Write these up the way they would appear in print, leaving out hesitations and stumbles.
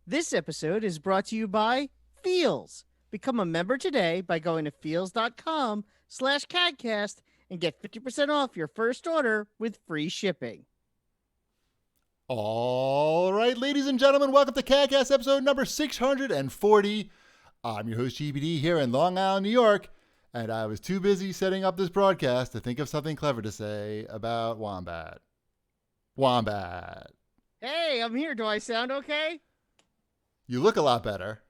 This episode is brought to you by Feels. Become a member today by going to feels.com/CAGcast and get 50% off your first order with free shipping. All right, ladies and gentlemen, welcome to CAGcast episode number 640. I'm your host, GBD, here in Long Island, New York, and I was too busy setting up this broadcast to think of something clever to say about Wombat. Wombat. Hey, I'm here. Do I sound okay? You look a lot better.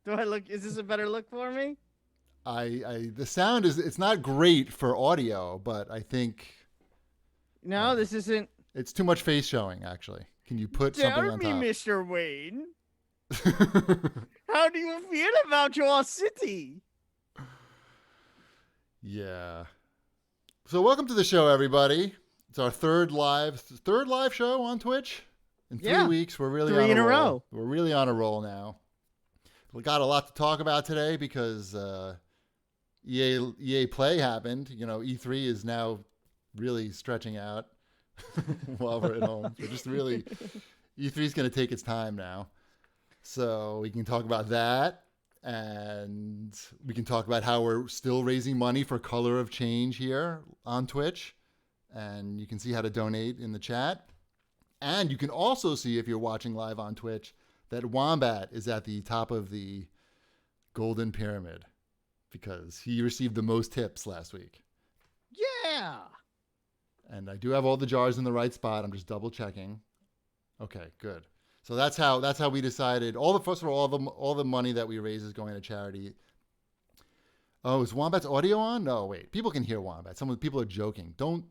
Do I look? Is this a better look for me? The sound it's not great for audio, but I think No, this isn't. it's too much face showing, actually. Can you put something on Tell me, top? Mr. Wayne. How do you feel about your city? Yeah. So welcome to the show, everybody. It's our third live show on Twitch in 3 weeks. We're really Three on in a a roll. row. We're really on a roll now. We got a lot to talk about today because EA Play happened. You know, E3 is now really stretching out while we're at home. So just really, E3 is going to take its time now. So we can talk about that. And we can talk about how we're still raising money for Color of Change here on Twitch. And you can see how to donate in the chat. And you can also see, if you're watching live on Twitch, that Wombat is at the top of the Golden Pyramid because he received the most tips last week. Yeah. And I do have all the jars in the right spot. I'm just double checking. Okay, good. So that's how we decided. First of all the money that we raise is going to charity. Oh, is Wombat's audio on? No, wait. People can hear Wombat. People are joking. Don't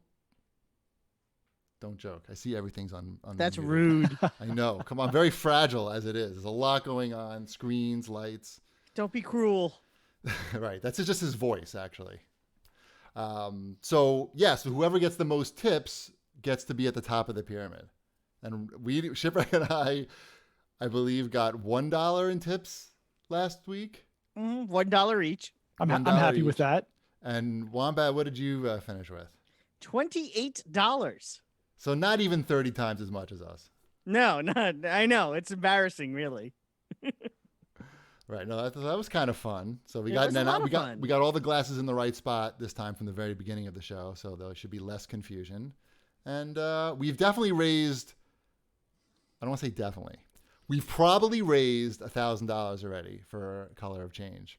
joke. I see everything's on. That's rude. I know. Come on, very fragile as it is. There's a lot going on. Screens, lights. Don't be cruel. Right. That's just his voice, actually. So whoever gets the most tips gets to be at the top of the pyramid. And Shipwreck and I believe, got $1 in tips last week. $1 each. I'm happy with that. And Wombat, what did you finish with? $28. So not even 30 times as much as us. No, not. I know, it's embarrassing, really. Right. No, that was kind of fun. So we It got was fun. we got all the glasses in the right spot this time from the very beginning of the show, so there should be less confusion. And we've definitely raised. I don't want to say definitely. We've probably raised $1,000 already for Color of Change.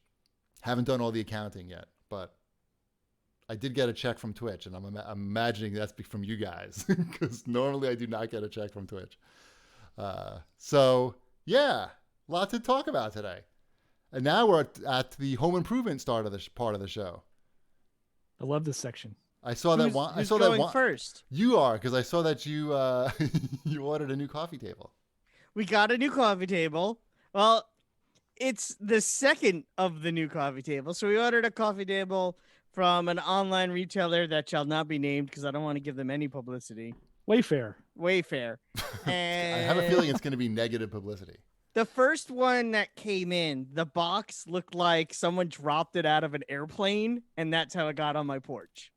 Haven't done all the accounting yet, but I did get a check from Twitch, and I'm imagining that's from you guys because normally I do not get a check from Twitch. So yeah, lots to talk about today. And now we're at the home improvement part of the show. I love this section. I saw that one. Who's going first? You are, because I saw that you you ordered a new coffee table. We got a new coffee table. Well, it's the second of the new coffee table. So we ordered a coffee table from an online retailer that shall not be named because I don't want to give them any publicity. Wayfair. And I have a feeling it's going to be negative publicity. The first one that came in, the box looked like someone dropped it out of an airplane, and that's how it got on my porch.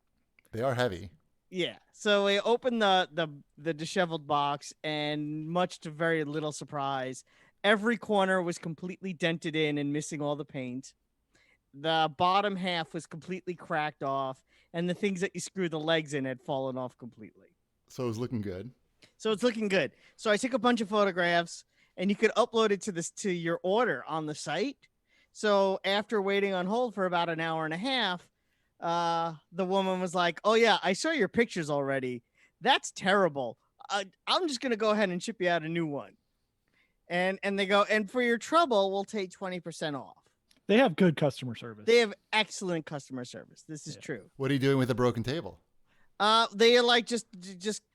They are heavy. Yeah. So we opened the disheveled box, and much to very little surprise, every corner was completely dented in and missing all the paint. The bottom half was completely cracked off, and the things that you screw the legs in had fallen off completely. So it was looking good. So it's looking good. So I took a bunch of photographs, and you could upload it to your order on the site. So after waiting on hold for about an hour and a half, the woman was like, "Oh yeah, I saw your pictures already. That's terrible. I'm just gonna go ahead and ship you out a new one." And they go, "And for your trouble, we'll take 20% off." They have good customer service. They have excellent customer service. This is true. What are you doing with the broken table? They like just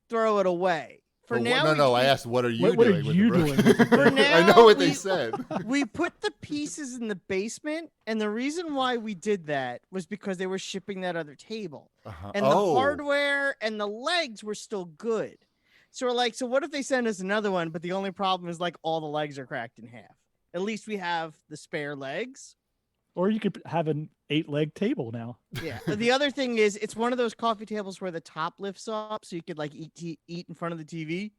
throw it away. For now, I asked, what are you What are doing with you the doing broken with the For now, I know what they said. We put the pieces in the basement, and the reason why we did that was because they were shipping that other table. And the hardware and the legs were still good. So we're like, so what if they send us another one, but the only problem is like all the legs are cracked in half? At least we have the spare legs. Or you could have an 8-leg table now. Yeah. The other thing is, it's one of those coffee tables where the top lifts up, so you could like eat in front of the TV,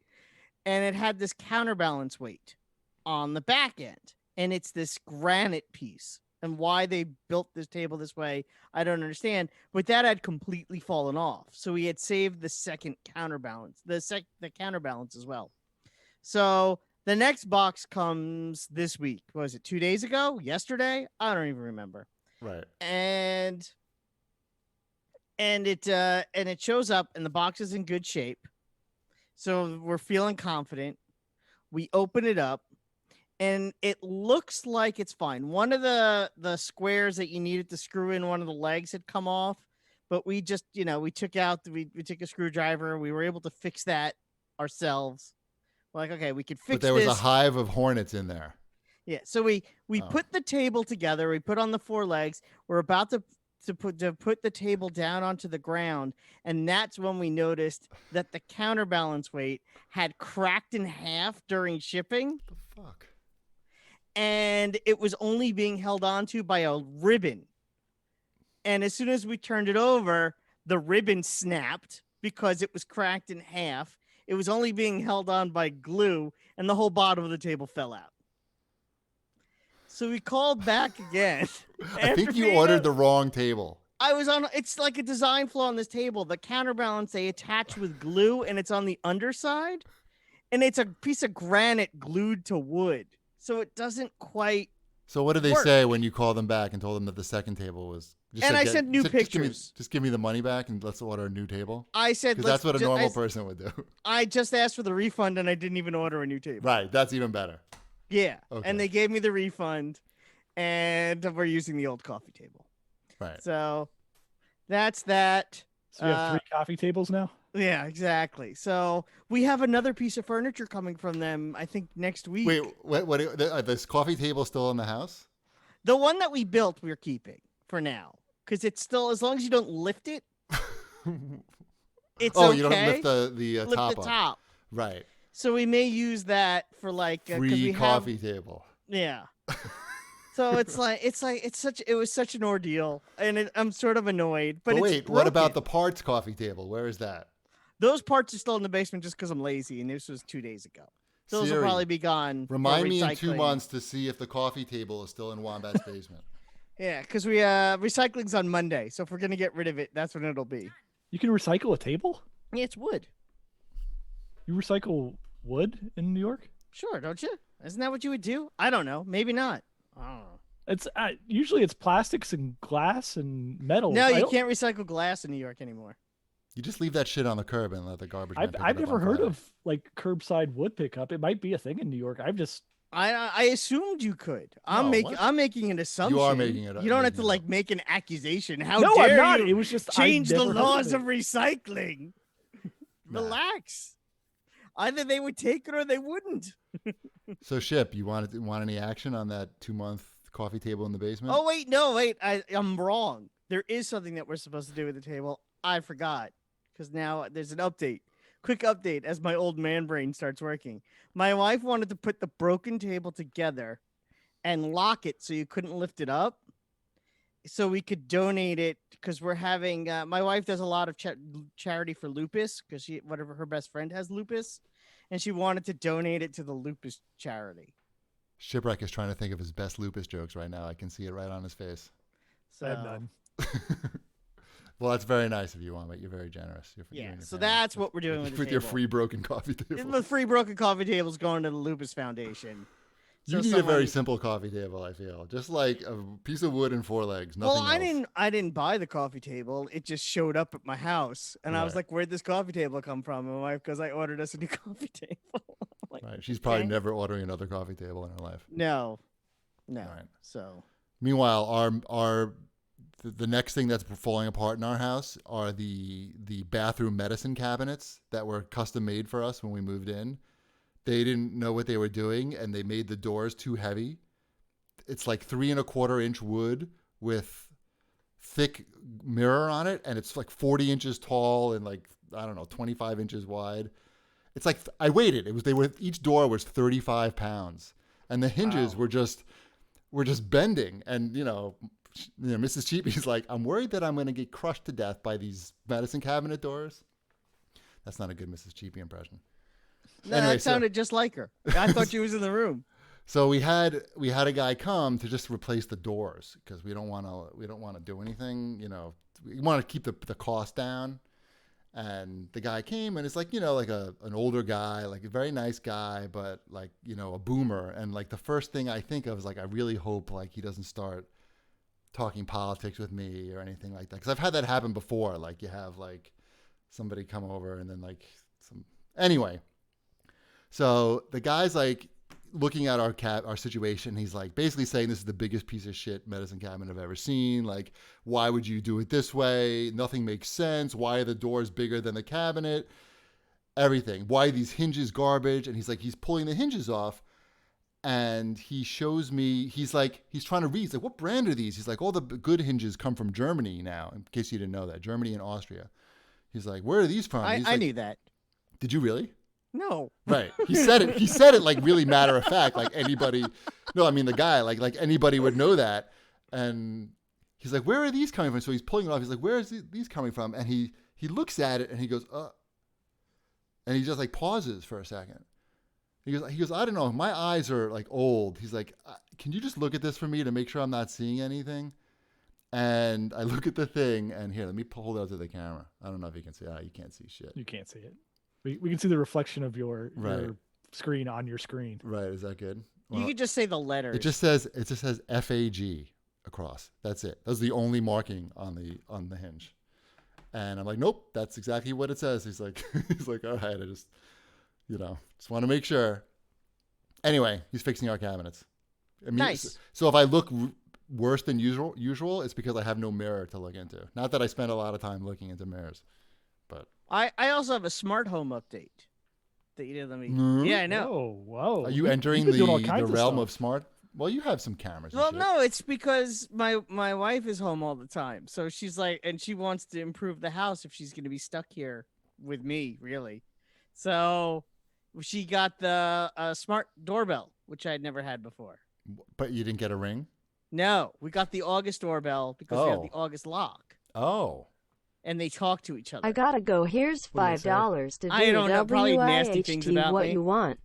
and it had this counterbalance weight. on the back end, and it's this granite piece. And why they built this table this way, I don't understand. But that had completely fallen off, so we had saved the second counterbalance, the counterbalance as well. So the next box comes this week. What was it, 2 days ago? Yesterday? I don't even remember. Right. And it shows up, and the box is in good shape. So we're feeling confident. We open it up, and it looks like it's fine. One of the squares that you needed to screw in one of the legs had come off, but we just, we took a screwdriver. We were able to fix that ourselves. We're like, okay, we could fix this. But there was a hive of hornets in there. Yeah, so we put the table together. We put on the 4 legs. We're about to put the table down onto the ground, and that's when we noticed that the counterbalance weight had cracked in half during shipping. What the fuck? And it was only being held onto by a ribbon. And as soon as we turned it over, the ribbon snapped because it was cracked in half. It was only being held on by glue, and the whole bottom of the table fell out. So we called back again. I think you ordered the wrong table. It's like a design flaw on this table. The counterbalance they attach with glue, and it's on the underside, and it's a piece of granite glued to wood. So it doesn't quite. So what did they say when you called them back and told them that the second table was? I sent new pictures. Just give me the money back and let's order a new table. I said because that's what a normal person would do. I just asked for the refund, and I didn't even order a new table. Right, that's even better. Yeah, okay. And they gave me the refund, and we're using the old coffee table. Right. So that's that. So we have 3 coffee tables now? Yeah, exactly. So we have another piece of furniture coming from them, I think, next week. Wait, what this coffee table still in the house? The one that we built, we're keeping for now. Because it's still, as long as you don't lift it, it's okay. You don't lift the lift top the up. top. Right. So we may use that for like free coffee table. Yeah. So it was such an ordeal, and I'm sort of annoyed. But wait, what about the parts coffee table? Where is that? Those parts are still in the basement just because I'm lazy, and this was 2 days ago. Those will probably be gone. Remind me in 2 months to see if the coffee table is still in Wombat's basement. Yeah, because we recycling's on Monday, so if we're gonna get rid of it, that's when it'll be. You can recycle a table? Yeah, it's wood. You recycle wood in New York? Sure, don't you? Isn't that what you would do? I don't know. Maybe not. I don't know. It's usually it's plastics and glass and metal. No, you can't recycle glass in New York anymore. You just leave that shit on the curb and let the garbage. I've never heard of like curbside wood pickup. It might be a thing in New York. I assumed you could. I'm making an assumption. You are making it. You don't have to like make an accusation. How no, dare I'm not. you it was just change the laws of recycling? Nah. Relax. Either they would take it or they wouldn't. So, Ship, you want any action on that 2-month coffee table in the basement? Oh wait, I'm wrong. There is something that we're supposed to do with the table. I forgot because now there's an update. Quick update as my old man brain starts working. My wife wanted to put the broken table together and lock it so you couldn't lift it up, so we could donate it because we're having. My wife does a lot of charity for lupus because her best friend has lupus, and she wanted to donate it to the lupus charity. Shipwreck is trying to think of his best lupus jokes right now. I can see it right on his face. So, I have none. Well, that's very nice of you, Wombat. You're very generous. So that's what we're doing with your free broken coffee table. The free broken coffee table is going to the Lupus Foundation. You need a very simple coffee table, I feel. Just like a piece of wood and 4 legs. Nothing else. I didn't buy the coffee table. It just showed up at my house. And I was like, where'd this coffee table come from? And my wife goes, I ordered us a new coffee table. Like, right. She's probably never ordering another coffee table in her life. No. Right. So. Meanwhile, the next thing that's falling apart in our house are the bathroom medicine cabinets that were custom made for us when we moved in. They didn't know what they were doing, and they made the doors too heavy. It's like 3 1/4 inch wood with thick mirror on it, and it's like 40 inches tall and like, I don't know, 25 inches wide. It's like, I weighed it. Each door was 35 pounds, and the hinges were just bending. And Mrs. Cheapy's like, I'm worried that I'm going to get crushed to death by these medicine cabinet doors. That's not a good Mrs. Cheapy impression. No, anyway, that sounded just like her. I thought she was in the room. So we had a guy come to just replace the doors because we don't want to do anything. We want to keep the cost down. And the guy came and it's like, like an older guy, like a very nice guy, but like, a boomer. And like the first thing I think of is like, I really hope like he doesn't start talking politics with me or anything like that. Cause I've had that happen before. Like you have like somebody come over and then like anyway. So the guy's like looking at our situation. He's like basically saying this is the biggest piece of shit medicine cabinet I've ever seen. Like, why would you do it this way? Nothing makes sense. Why are the doors bigger than the cabinet? Everything. Why are these hinges garbage? And he's pulling the hinges off. And he shows me, he's trying to read. He's like, what brand are these? He's like, all the good hinges come from Germany now, in case you didn't know that. Germany and Austria. He's like, where are these from? I knew that. Did you really? No. Right. He said it like really matter of fact, like anybody. No, I mean the guy, like anybody would know that. And he's like, where are these coming from? So he's pulling it off. He's like, where is these coming from? And he looks at it and he goes, and he just like pauses for a second. He goes, I don't know. My eyes are like old. He's like, can you just look at this for me to make sure I'm not seeing anything? And I look at the thing and here, let me hold it up to the camera. I don't know if you can see it. You can't see shit. You can't see it. We can see the reflection of your Right. screen on your screen. Right. Is that good? You could just say the letters. It just says FAG across. That's it. That's the only marking on the hinge. And I'm like, nope, that's exactly what it says. He's like, all right, I just want to make sure. Anyway, he's fixing our cabinets. Nice. So if I look worse than usual, it's because I have no mirror to look into. Not that I spend a lot of time looking into mirrors, but I also have a smart home update that you didn't let me. Mm-hmm. Yeah, I know. Whoa. Are you entering You've been doing all the kinds realm stuff. of smart? Well, you have some cameras. And Well, shit. no, it's because my wife is home all the time, so she's like, and she wants to improve the house if she's going to be stuck here with me, really. So she got the smart doorbell, which I had never had before. But you didn't get a ring? No, we got the August doorbell because we have Oh. the August lock, Oh. and they talk to each other. I gotta go. Here's What do they say? $5 to do I don't know, probably nasty things about what me. you want.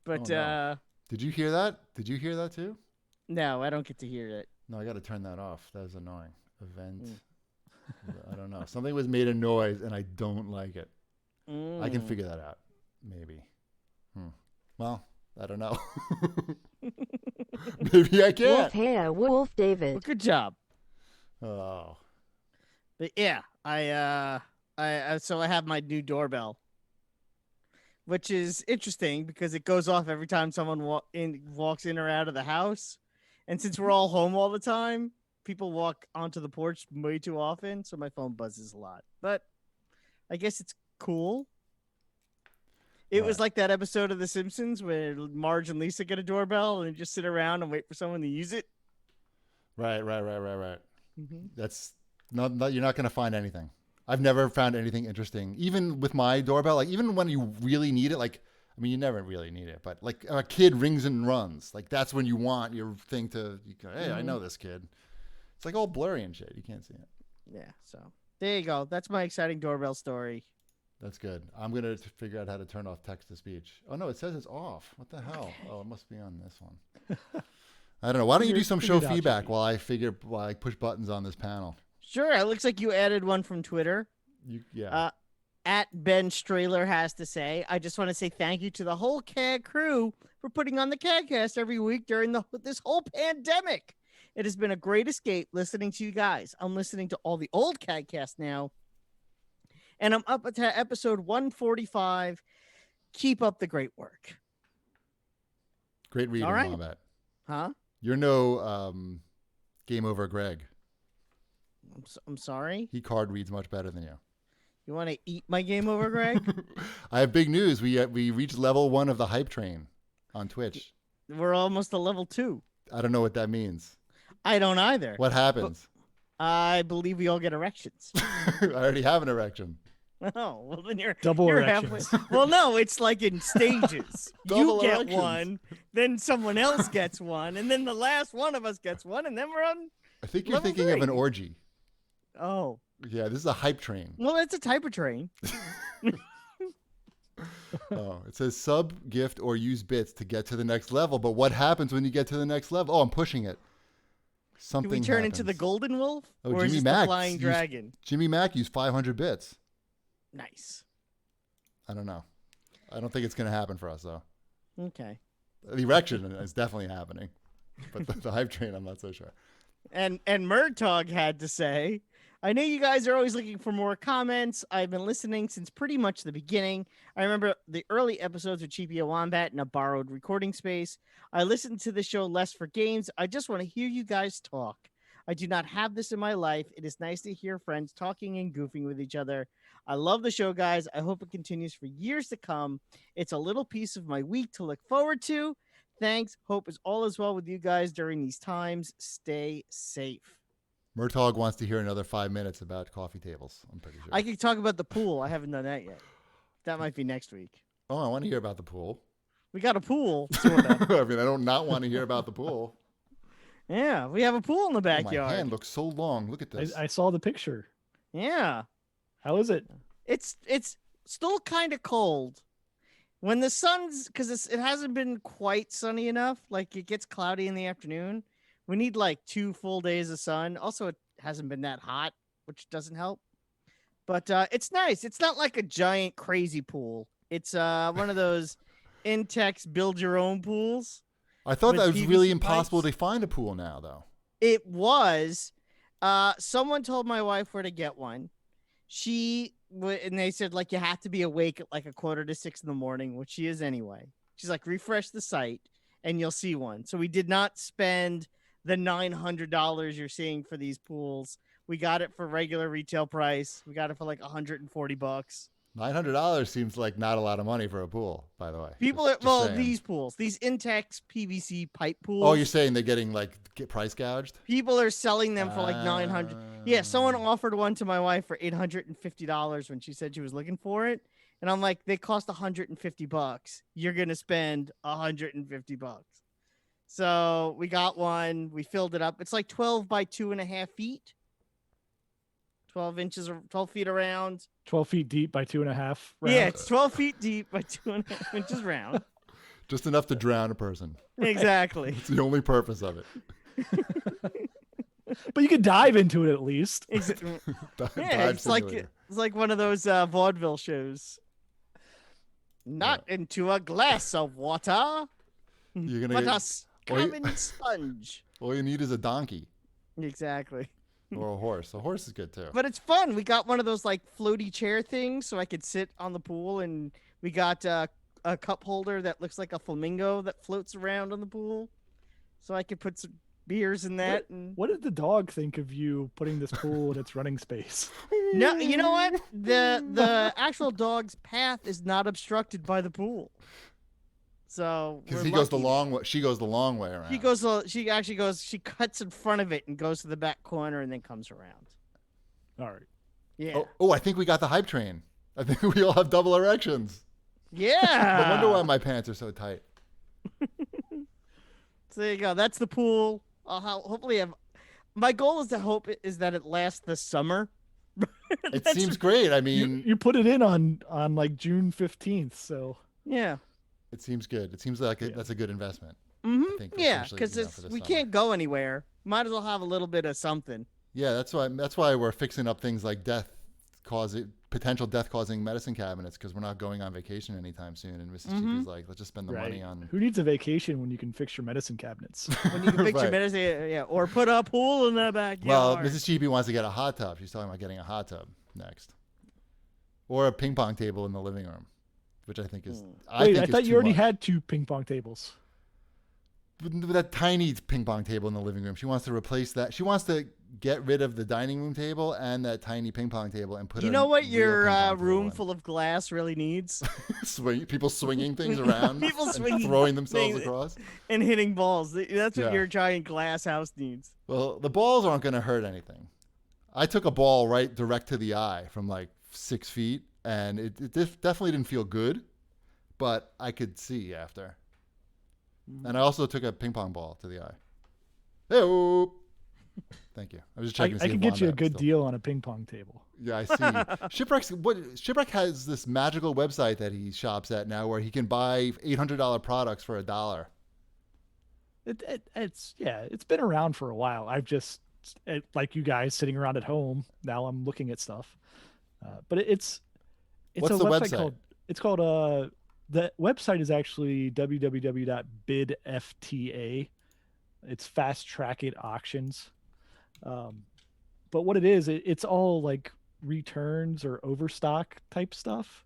But Oh, no. Did you hear that? Did you hear that too? no, I don't get to hear it. No, I got to turn that off. That was annoying. Event. I don't know. Something was made a noise and I don't like it. I can figure that out. Maybe. Well, I don't know. Maybe I Wolf, can't. hey, Wolf David. Well, good job. Oh. But yeah, so I have my new doorbell, which is interesting because it goes off every time someone walks in or out of the house. And since we're all home all the time, people walk onto the porch way too often, so my phone buzzes a lot. But I guess it's cool. It was like that episode of The Simpsons where Marge and Lisa get a doorbell and they just sit around and wait for someone to use it. Right. Mm-hmm. That's not you're not going to find anything. I've never found anything interesting. Even with my doorbell, like even when you really need it, like, I mean, you never really need it, but like a kid rings and runs, like that's when you want your thing to, you go, hey, I know this kid. It's like all blurry and shit. You can't see it. Yeah, so there you go. That's my exciting doorbell story. That's good. I'm going to figure out how to turn off text to speech. Oh, no, it says it's off. What the hell? Oh, it must be on this one. I don't know. Why don't you do some show feedback while I push buttons on this panel? Sure. It looks like you added one from Twitter. Yeah. At Ben Strahler has to say, I just want to say thank you to the whole CAG crew for putting on the CAGcast every week during this whole pandemic. It has been a great escape listening to you guys. I'm listening to all the old CAGcast now, and I'm up to episode 145. Keep up the great work. Great reading, all right. Wombat. Huh? You're no Game Over Greg. I'm sorry? He card reads much better than you. You want to eat my game over, Greg? I have big news. We reached level 1 of the hype train on Twitch. We're almost to level 2. I don't know what that means. I don't either. What happens? I believe we all get erections. I already have an erection. Oh, well then you're Double you're erections. halfway. Well, no, it's like in stages. Double you get erections. one, then someone else gets one, and then the last one of us gets one, and then we're on. I think you're Level thinking of 3. an orgy. Oh, Yeah, this is a hype train. well, it's a type of train. Oh, it says sub, gift, or use bits to get to the next level. But what happens when you get to the next level? Oh, I'm pushing it. Do Something we turn happens. into the golden wolf? Oh, or is Jimmy this Mack the flying dragon? Jimmy Mack used 500 bits. Nice. I don't know. I don't think it's going to happen for us, though. Okay. The erection is definitely happening. But the hype train, I'm not so sure. And Murtog had to say, I know you guys are always looking for more comments. I've been listening since pretty much the beginning. I remember the early episodes with Cheapia Wombat in a borrowed recording space. I listened to the show less for games. I just want to hear you guys talk. I do not have this in my life. It is nice to hear friends talking and goofing with each other. I love the show, guys. I hope it continues for years to come. It's a little piece of my week to look forward to. Thanks. Hope is all is well with you guys during these times. Stay safe. Murtaugh wants to hear another 5 minutes about coffee tables, I'm pretty sure. I could talk about the pool. I haven't done that yet. That might be next week. Oh, I want to hear about the pool. We got a pool, sort of. I mean, I don't not want to hear about the pool. Yeah, we have a pool in the Oh, backyard. my hand looks so long. Look at this. I saw the picture. Yeah. How is it? It's still kind of cold. When the sun's, because it hasn't been quite sunny enough, like it gets cloudy in the afternoon. We need like 2 full days of sun. Also, it hasn't been that hot, which doesn't help. But it's nice. It's not like a giant crazy pool. It's one of those Intex build your own pools. I thought with that was really PVC impossible pipes. to find a pool now, though. It was. Someone told my wife where to get one. And they said, like, you have to be awake at like 5:45 in the morning, which she is anyway. She's like, refresh the site and you'll see one. So we did not spend the $900 you're seeing for these pools. We got it for regular retail price. We got it for like $140. $900 seems like not a lot of money for a pool, by the way. People Just saying. these pools, these Intex PVC pipe pools. Oh, you're saying they're getting get price gouged? People are selling them for like 900. Yeah, someone offered one to my wife for $850 when she said she was looking for it. And I'm like, they cost $150. You're going to spend $150. So we got one. We filled it up. It's like 12 by 2.5 feet. 12 inches or 12 feet around. 12 feet deep by 2.5. Round. Yeah, it's 12 feet deep by 2.5 inches round. Just enough to drown a person. Exactly. It's the only purpose of it. But you could dive into it at least. Yeah, Dive it's like simulator. one of those vaudeville shows. Not into a glass of water, You're gonna but get, a scamming sponge. all you need is a donkey Exactly. or a horse. A horse is good too. But it's fun. We got one of those like floaty chair things so I could sit on the pool, and we got a cup holder that looks like a flamingo that floats around on the pool, so I could put some beers in that. What did the dog think of you putting this pool in its running space? No, you know what? The actual dog's path is not obstructed by the pool. So Because we're he goes the lucky. long way. She goes the long way around. She actually goes. She cuts in front of it and goes to the back corner and then comes around. All right. Yeah. Oh, I think we got the hype train. I think we all have double erections. Yeah. No wonder why my pants are so tight. So there you go. That's the pool. I'll hopefully have. My goal is that it lasts the summer. It seems great. I mean, You put it in on like June 15th, so Yeah. it seems good. It seems like that's a good investment. Mm-hmm. I think Yeah, especially, because for this we summer. can't go anywhere. Might as well have a little bit of something. Yeah, that's why we're fixing up things like potential death-causing medicine cabinets, because we're not going on vacation anytime soon. And Mrs. Mm-hmm. Cheapy's like, let's just spend the money on. Who needs a vacation when you can fix your medicine cabinets? When you can fix your Right. medicine, yeah, or put a pool in the backyard. Well, Mrs. Cheapy wants to get a hot tub. She's talking about getting a hot tub next, or a ping pong table in the living room, which I think is. Wait, I is thought too you already much. had 2 ping pong tables. With that tiny ping pong table in the living room. She wants to replace that. She wants to get rid of the dining room table and that tiny ping pong table and put. You know what real your ping pong room table full of glass really needs? people swinging things around, People and swinging throwing themselves things. across. And hitting balls. That's what Yeah. your giant glass house needs. Well, the balls aren't going to hurt anything. I took a ball direct to the eye from like 6 feet, and it definitely didn't feel good, but I could see after. And I also took a ping pong ball to the eye. Hey-oh. Thank you. I was just I checking. To see can if get you a Wombat good still- deal on a ping pong table. Yeah, I see. Shipwreck has this magical website that he shops at now, where he can buy $800 products for $1. It's been around for a while. I've just like you guys sitting around at home. Now I'm looking at stuff, but it's What's a the website website? called the website is actually www.bidfta. It's fast track it auctions. But what it is, it's all like returns or overstock type stuff,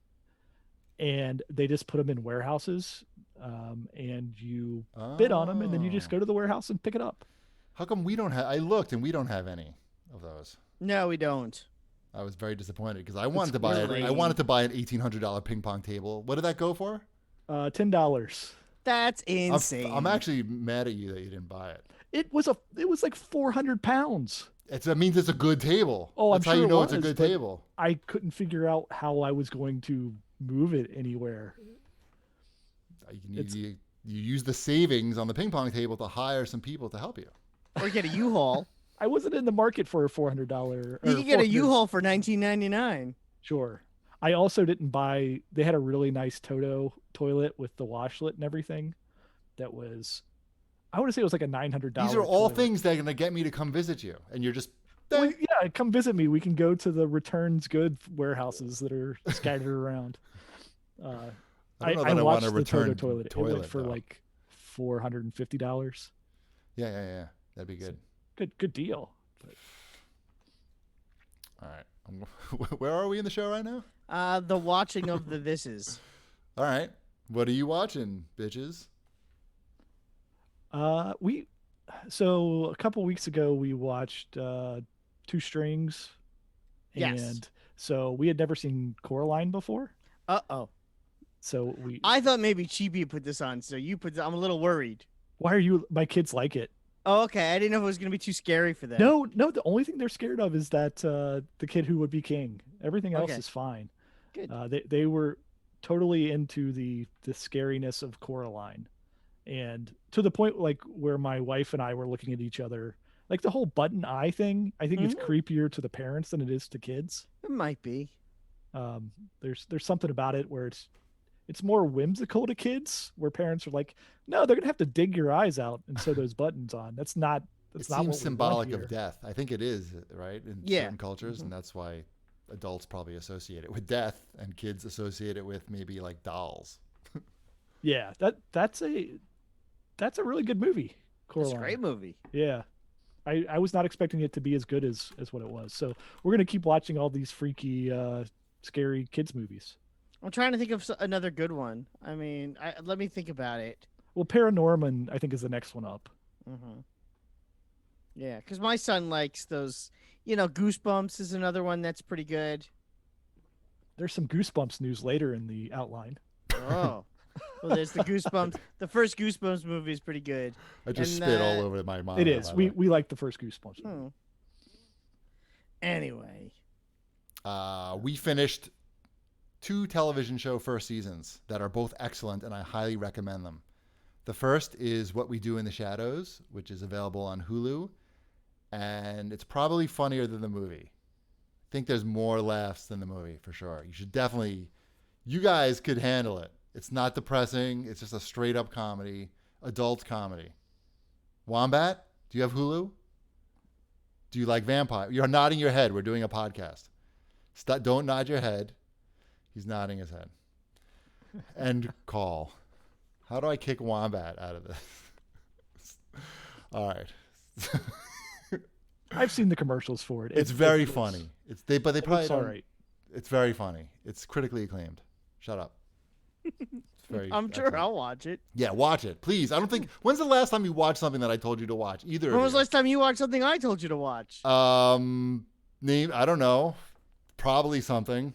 and they just put them in warehouses, and you bid on them, and then you just Oh. go to the warehouse and pick it up. How come we don't have? I looked and we don't have any of those. No, we don't. I was very disappointed because I wanted to buy it. I lame. wanted to buy an $1,800 ping pong table. What did that go for? $10. That's insane. I'm actually mad at you that you didn't buy it. It was like 400 pounds. That means it's a good table. Oh, I'm That's how sure you it know it's a was, good but table. I couldn't figure out how I was going to move it anywhere. You use the savings on the ping pong table to hire some people to help you. Or get a U-Haul. I wasn't in the market for a $400. You can get a 400 U-Haul for $19.99. Sure. I also didn't buy. They had a really nice Toto toilet with the washlet and everything. That was, I want to say it was like a $900. These are all toilet. things that are going to get me to come visit you, and you're just. Well, yeah, come visit me. We can go to the returns good warehouses that are scattered around. I don't know that I want watched to the Toto return toilet. It went for though. like $450. Yeah. That'd be good. Good deal. All right. Where are we in the show right now? The watching of the Thises. All right. What are you watching, bitches? So a couple weeks ago we watched Two Strings. Yes. And so we had never seen Coraline before. Uh-oh. So I thought maybe Chibi put this on, so you put. I'm a little worried. why are you? My kids like it. Oh, okay. I didn't know if it was going to be too scary for them. No. The only thing they're scared of is that the kid who would be king. Everything else Okay. is fine. Good. They were totally into the scariness of Coraline, and to the point like where my wife and I were looking at each other, like the whole button eye thing. I think it's creepier to the parents than it is to kids. It might be. There's something about it where it's more whimsical to kids, where parents are like, no, they're gonna have to dig your eyes out and sew those buttons on. That's not. It Not seems what we symbolic want of here. death. I think it is, right? In Yeah. certain cultures, and that's why adults probably associate it with death, and kids associate it with maybe like dolls. Yeah, that's a really good movie. It's Coraline. a great movie. Yeah. I was not expecting it to be as good as what it was. So we're gonna keep watching all these freaky, scary kids movies. I'm trying to think of another good one. I mean, let me think about it. Well, Paranorman, I think, is the next one up. Mm-hmm. Yeah, because my son likes those. Goosebumps is another one that's pretty good. There's some Goosebumps news later in the outline. Oh, well, there's the Goosebumps. The first Goosebumps movie is pretty good. I just And, spit all over my mom. It is. We like the first Goosebumps. Hmm. Anyway, we finished 2 television show first seasons that are both excellent, and I highly recommend them. The first is What We Do in the Shadows, which is available on Hulu, and it's probably funnier than the movie. I think there's more laughs than the movie, for sure. You guys could handle it. It's not depressing. It's just a straight-up comedy, adult comedy. Wombat, do you have Hulu? Do you like vampire? You're nodding your head. We're doing a podcast. Don't nod your head. He's nodding his head. End call. How do I kick Wombat out of this? All right. I've seen the commercials for it. It's very funny. They probably It's all don't. right. It's very funny. It's critically acclaimed. Shut up. It's very I'm sure excellent. I'll watch it. Yeah, watch it, please. I don't think. When's the last time you watched something that I told you to watch? Either. When of was the you? last time you watched something I told you to watch? Name. I don't know. Probably something.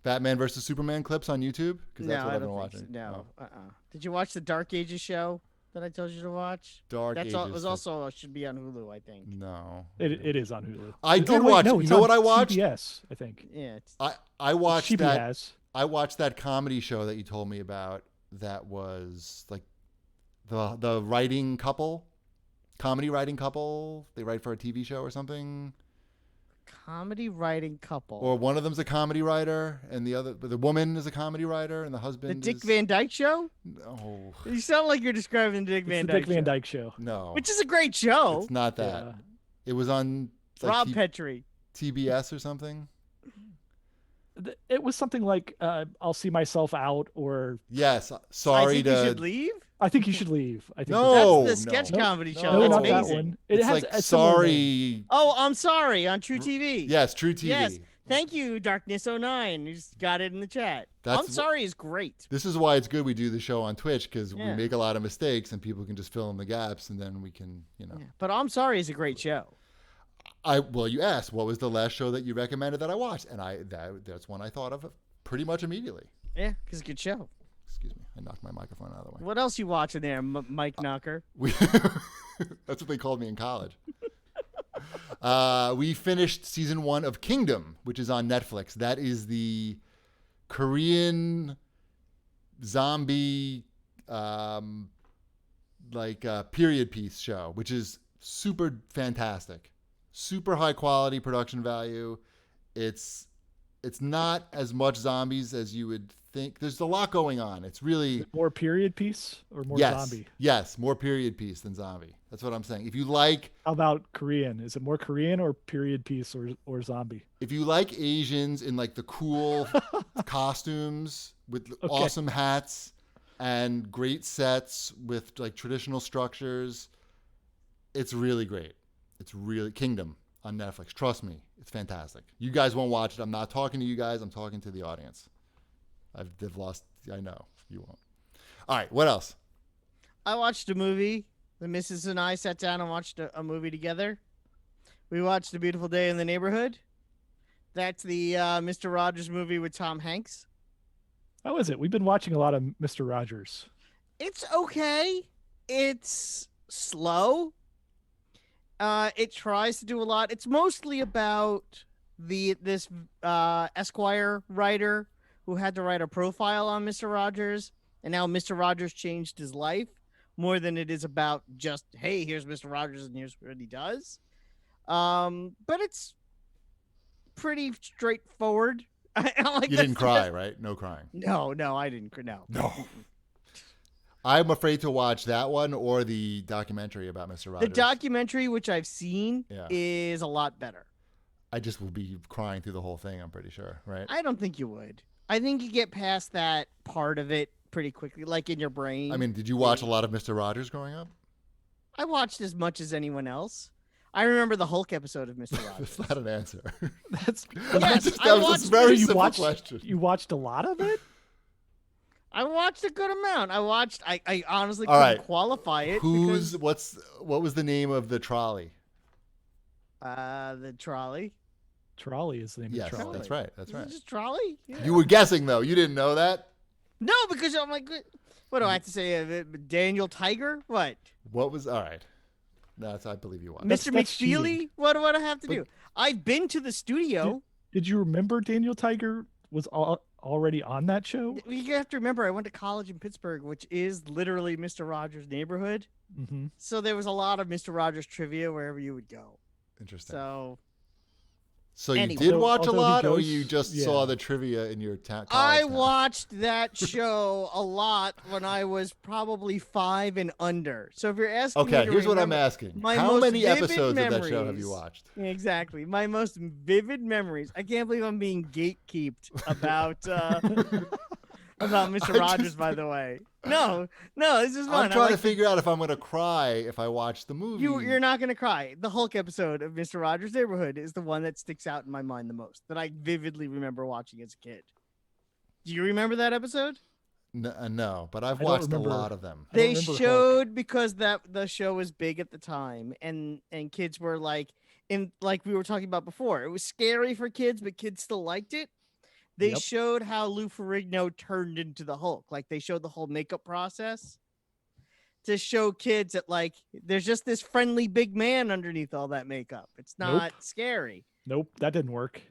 Batman versus Superman clips on YouTube because that's No, what I I've been don't watching. think so. No. Did you watch the Dark Ages show that I told you to watch? Dark That's Ages. all. It was also should be on Hulu, I think. No. It is on Hulu. I did wait, watch. No, You it's know on what I watched? CBS, I think. Yeah. I watched that. CBS. I watched that comedy show that you told me about. That was like the writing couple comedy writing couple. They write for a TV show or something. Comedy writing couple. Or one of them's a comedy writer, and the woman is a comedy writer, and the husband The Dick is... Van Dyke Show? No. You sound like you're describing the Dick It's Van the Dyke Dick Van Show. Dyke Show. No. Which is a great show. It's not that. Yeah. It was on Rob Petrie. TBS or something. It was something like I'll see myself out, or Yes. I Sorry think to... you should leave. I think you should leave. I think No. That's the sketch no. comedy show. No, That's not amazing. that one. It It's has like a similar name. Sorry. Oh, I'm sorry on True TV. Yes, True TV. Yes. Thank you, Darkness09. You just got it in the chat. That's I'm sorry is great. This is why it's good we do the show on Twitch, because Yeah. we make a lot of mistakes and people can just fill in the gaps, and then we can, Yeah. But I'm sorry is a great show. Well, you asked what was the last show that you recommended that I watched, and that's one I thought of pretty much immediately. Yeah, because it's a good show. Excuse me, I knocked my microphone out of the way. What else you watching there, Mike Knocker? That's what they called me in college. We finished season 1 of Kingdom, which is on Netflix. That is the Korean zombie period piece show, which is super fantastic, super high quality production value. It's not as much zombies as you would think. There's a lot going on. It's really More period piece or more yes, zombie? yes, more period piece than zombie. That's what I'm saying. If you like How about Korean? Is it more Korean or period piece or zombie? If you like Asians in like the cool costumes with awesome hats and great sets with like traditional structures, it's really great. It's really Kingdom on Netflix. Trust me, it's fantastic. You guys won't watch it. I'm not talking to you guys. I'm talking to the audience. They've lost. I know you won't. All right, what else? I watched a movie. The missus and I sat down and watched a movie together. We watched A Beautiful Day in the Neighborhood. That's the Mr. Rogers movie with Tom Hanks. How is it? We've been watching a lot of Mr. Rogers. It's okay. It's slow. It tries to do a lot. It's mostly about this Esquire writer who had to write a profile on Mr. Rogers, and now Mr. Rogers changed his life more than it is about just, hey, here's Mr. Rogers and here's what he does. But it's pretty straightforward. You didn't cry, right? No crying. No, I didn't. No. I'm afraid to watch that one or the documentary about Mr. Rogers. The documentary, which I've seen, Yeah. is a lot better. I just will be crying through the whole thing, I'm pretty sure, right? I don't think you would. I think you get past that part of it pretty quickly, like in your brain. I mean, did you watch a lot of Mr. Rogers growing up? I watched as much as anyone else. I remember the Hulk episode of Mr. Rogers. That's not an answer. That's Yes, that I was watched a very you simple watched. question. You watched a lot of it. I watched a good amount. I honestly All couldn't right. qualify it. What was the name of the trolley? The trolley. Trolley is the name Yes, of the trolley. that's right. That's Is it right. just trolley? Yeah. You were guessing though. You didn't know that. No, because I'm like, what do I have to say? Daniel Tiger? What? What was all right? That's I believe you watched. Mr. That's McFeely? cheating. What do I have to But- do? I've been to the studio. Did you remember Daniel Tiger was already on that show? You have to remember, I went to college in Pittsburgh, which is literally Mr. Rogers' neighborhood. Mm-hmm. So there was a lot of Mr. Rogers trivia wherever you would go. Interesting. So So you anyway. did watch a Although he lot, or goes- you just yeah. saw the trivia in your town? I watched that show a lot when I was probably 5 and under. So if you're asking me Okay, to here's what I'm remember- asking. my How most many vivid episodes of that show have memories- you watched? Exactly. My most vivid memories. I can't believe I'm being gatekeeped about Mr. I Rogers, just- by the way. No, this is fun. I'm trying to figure out if I'm going to cry if I watch the movie. You're not gonna cry. The Hulk episode of Mr. Rogers' Neighborhood is the one that sticks out in my mind the most, that I vividly remember watching as a kid. Do you remember that episode? No, but I've I don't watched a remember. lot of them. I don't They remember Hulk. showed because the show was big at the time, and kids were like we were talking about before. It was scary for kids, but kids still liked it. They Yep. showed how Lou Ferrigno turned into the Hulk. Like they showed the whole makeup process to show kids that like there's just this friendly big man underneath all that makeup. It's not scary. Nope, that didn't work.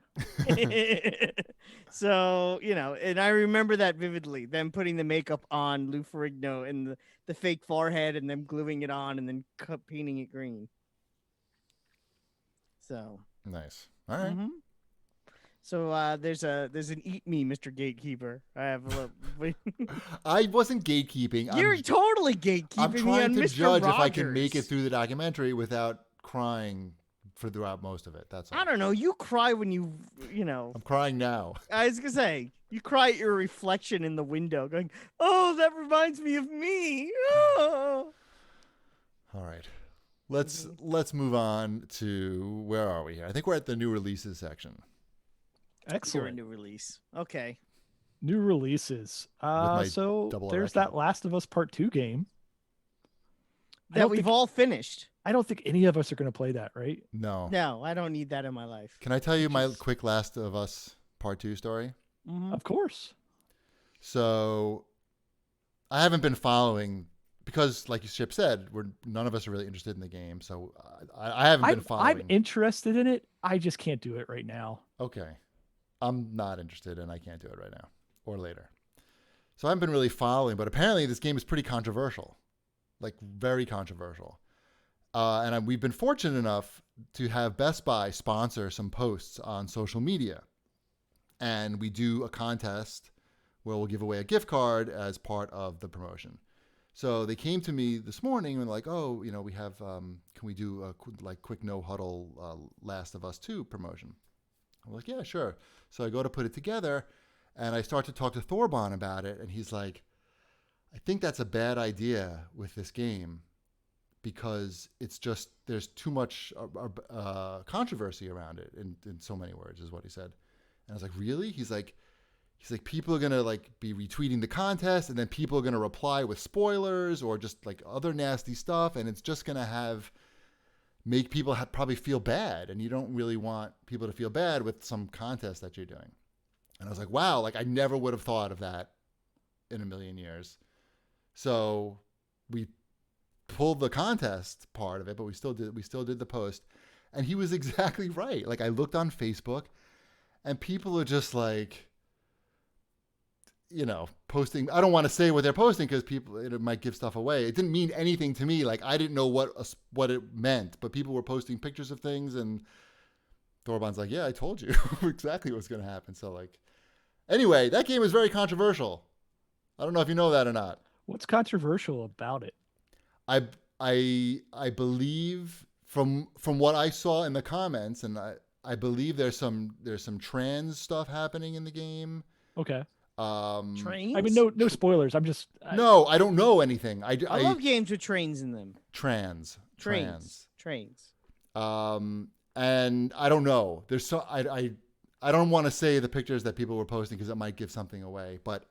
So, and I remember that vividly, them putting the makeup on Lou Ferrigno and the fake forehead and them gluing it on and then painting it green. So. Nice. All right. Mm-hmm. So there's an eat me, Mr. Gatekeeper. I have a little. I wasn't gatekeeping. You're totally gatekeeping. I'm trying me on to Mr. judge Rogers. if I can make it through the documentary without crying throughout most of it. That's all. I don't know. You cry when you. I'm crying now. I was gonna say you cry at your reflection in the window, going, "Oh, that reminds me of me." Oh. All right. Let's move on to where are we here? I think we're at the new releases section. Excellent. New release. Okay. New releases. my So double there's erection. that Last of Us Part 2 game. That we've all finished. I don't think any of us are going to play that, right? No. No, I don't need that in my life. Can I tell you my quick Last of Us Part 2 story? Mm-hmm. Of course. So I haven't been following because, like Chip said, none of us are really interested in the game. So I haven't been following. I'm interested in it. I just can't do it right now. Okay. I'm not interested and I can't do it right now or later. So I haven't been really following, but apparently this game is pretty controversial, like very controversial. And we've been fortunate enough to have Best Buy sponsor some posts on social media. And we do a contest where we'll give away a gift card as part of the promotion. So they came to me this morning and like, oh, we have, can we do a quick no huddle Last of Us 2 promotion? I'm like, yeah, sure. So I go to put it together and I start to talk to Thorban about it. And he's like, I think that's a bad idea with this game because it's just, there's too much controversy around it in so many words is what he said. And I was like, really? He's like, people are going to be retweeting the contest and then people are going to reply with spoilers or just other nasty stuff. And it's just going to make people probably feel bad. And you don't really want people to feel bad with some contest that you're doing. And I was like, wow, I never would have thought of that in a million years. So we pulled the contest part of it, but we still did the post. And he was exactly right. I looked on Facebook and people are just posting. I don't want to say what they're posting because it might give stuff away. It didn't mean anything to me. I didn't know what it meant, but people were posting pictures of things and Thorban's like, yeah, I told you exactly what's going to happen. So anyway, that game is very controversial. I don't know if you know that or not. What's controversial about it? I believe from what I saw in the comments, and I believe there's some trans stuff happening in the game. Okay. Trains? I mean, no spoilers. No, I don't know anything. I love games with trains in them. Trains. And I don't know. There's I don't want to say the pictures that people were posting because it might give something away, but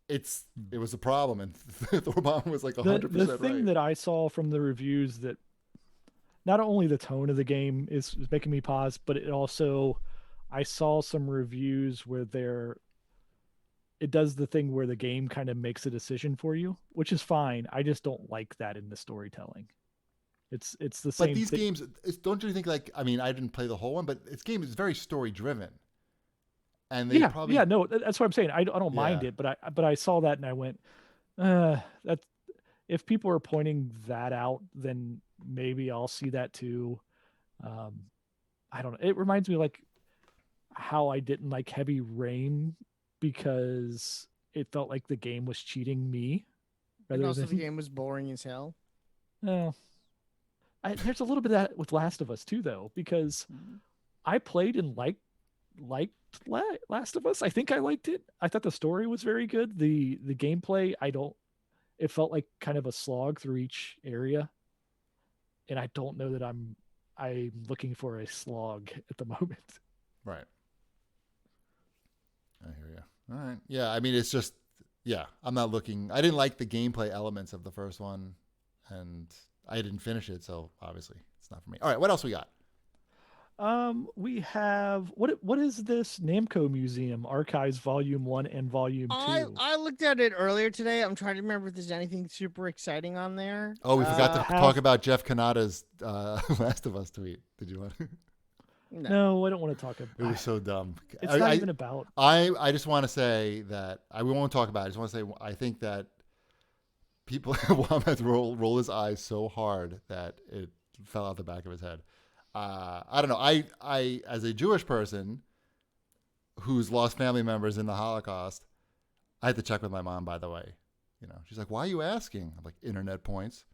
it was a problem, and Thorban was 100% the thing that I saw from the reviews that not only the tone of the game is making me pause, but it also I saw some reviews where it does the thing where the game kind of makes a decision for you, which is fine. I just don't like that in the storytelling. It's the same. But these games, don't you think I didn't play the whole one, but this game is very story driven. And they probably no, that's what I'm saying. I don't mind it, but I saw that and I went, that if people are pointing that out, then maybe I'll see that too. I don't know. It reminds me how I didn't like Heavy Rain because it felt like the game was cheating me. And also the game was boring as hell. No. There's a little bit of that with Last of Us too, though, because I played and liked Last of Us. I think I liked it. I thought the story was very good. The gameplay, it felt like kind of a slog through each area. And I don't know that I'm looking for a slog at the moment. Right. I hear you. All right. Yeah. I mean, it's just, I'm not looking. I didn't like the gameplay elements of the first one and I didn't finish it. So obviously it's not for me. All right. What else we got? We have what is this Namco Museum Archives Volume 1 and Volume 2? I looked at it earlier today. I'm trying to remember if there's anything super exciting on there. Oh, we forgot to talk about Jeff Kanata's Last of Us tweet. Did you want to? No, I don't want to talk about It was so dumb. It's not even about. I just want to say that we won't talk about it. I just want to say I think that people Wombat roll his eyes so hard that it fell out the back of his head. I don't know. I as a Jewish person who's lost family members in the Holocaust, I had to check with my mom, by the way. You know, she's like, "Why are you asking?" I'm like, "Internet points."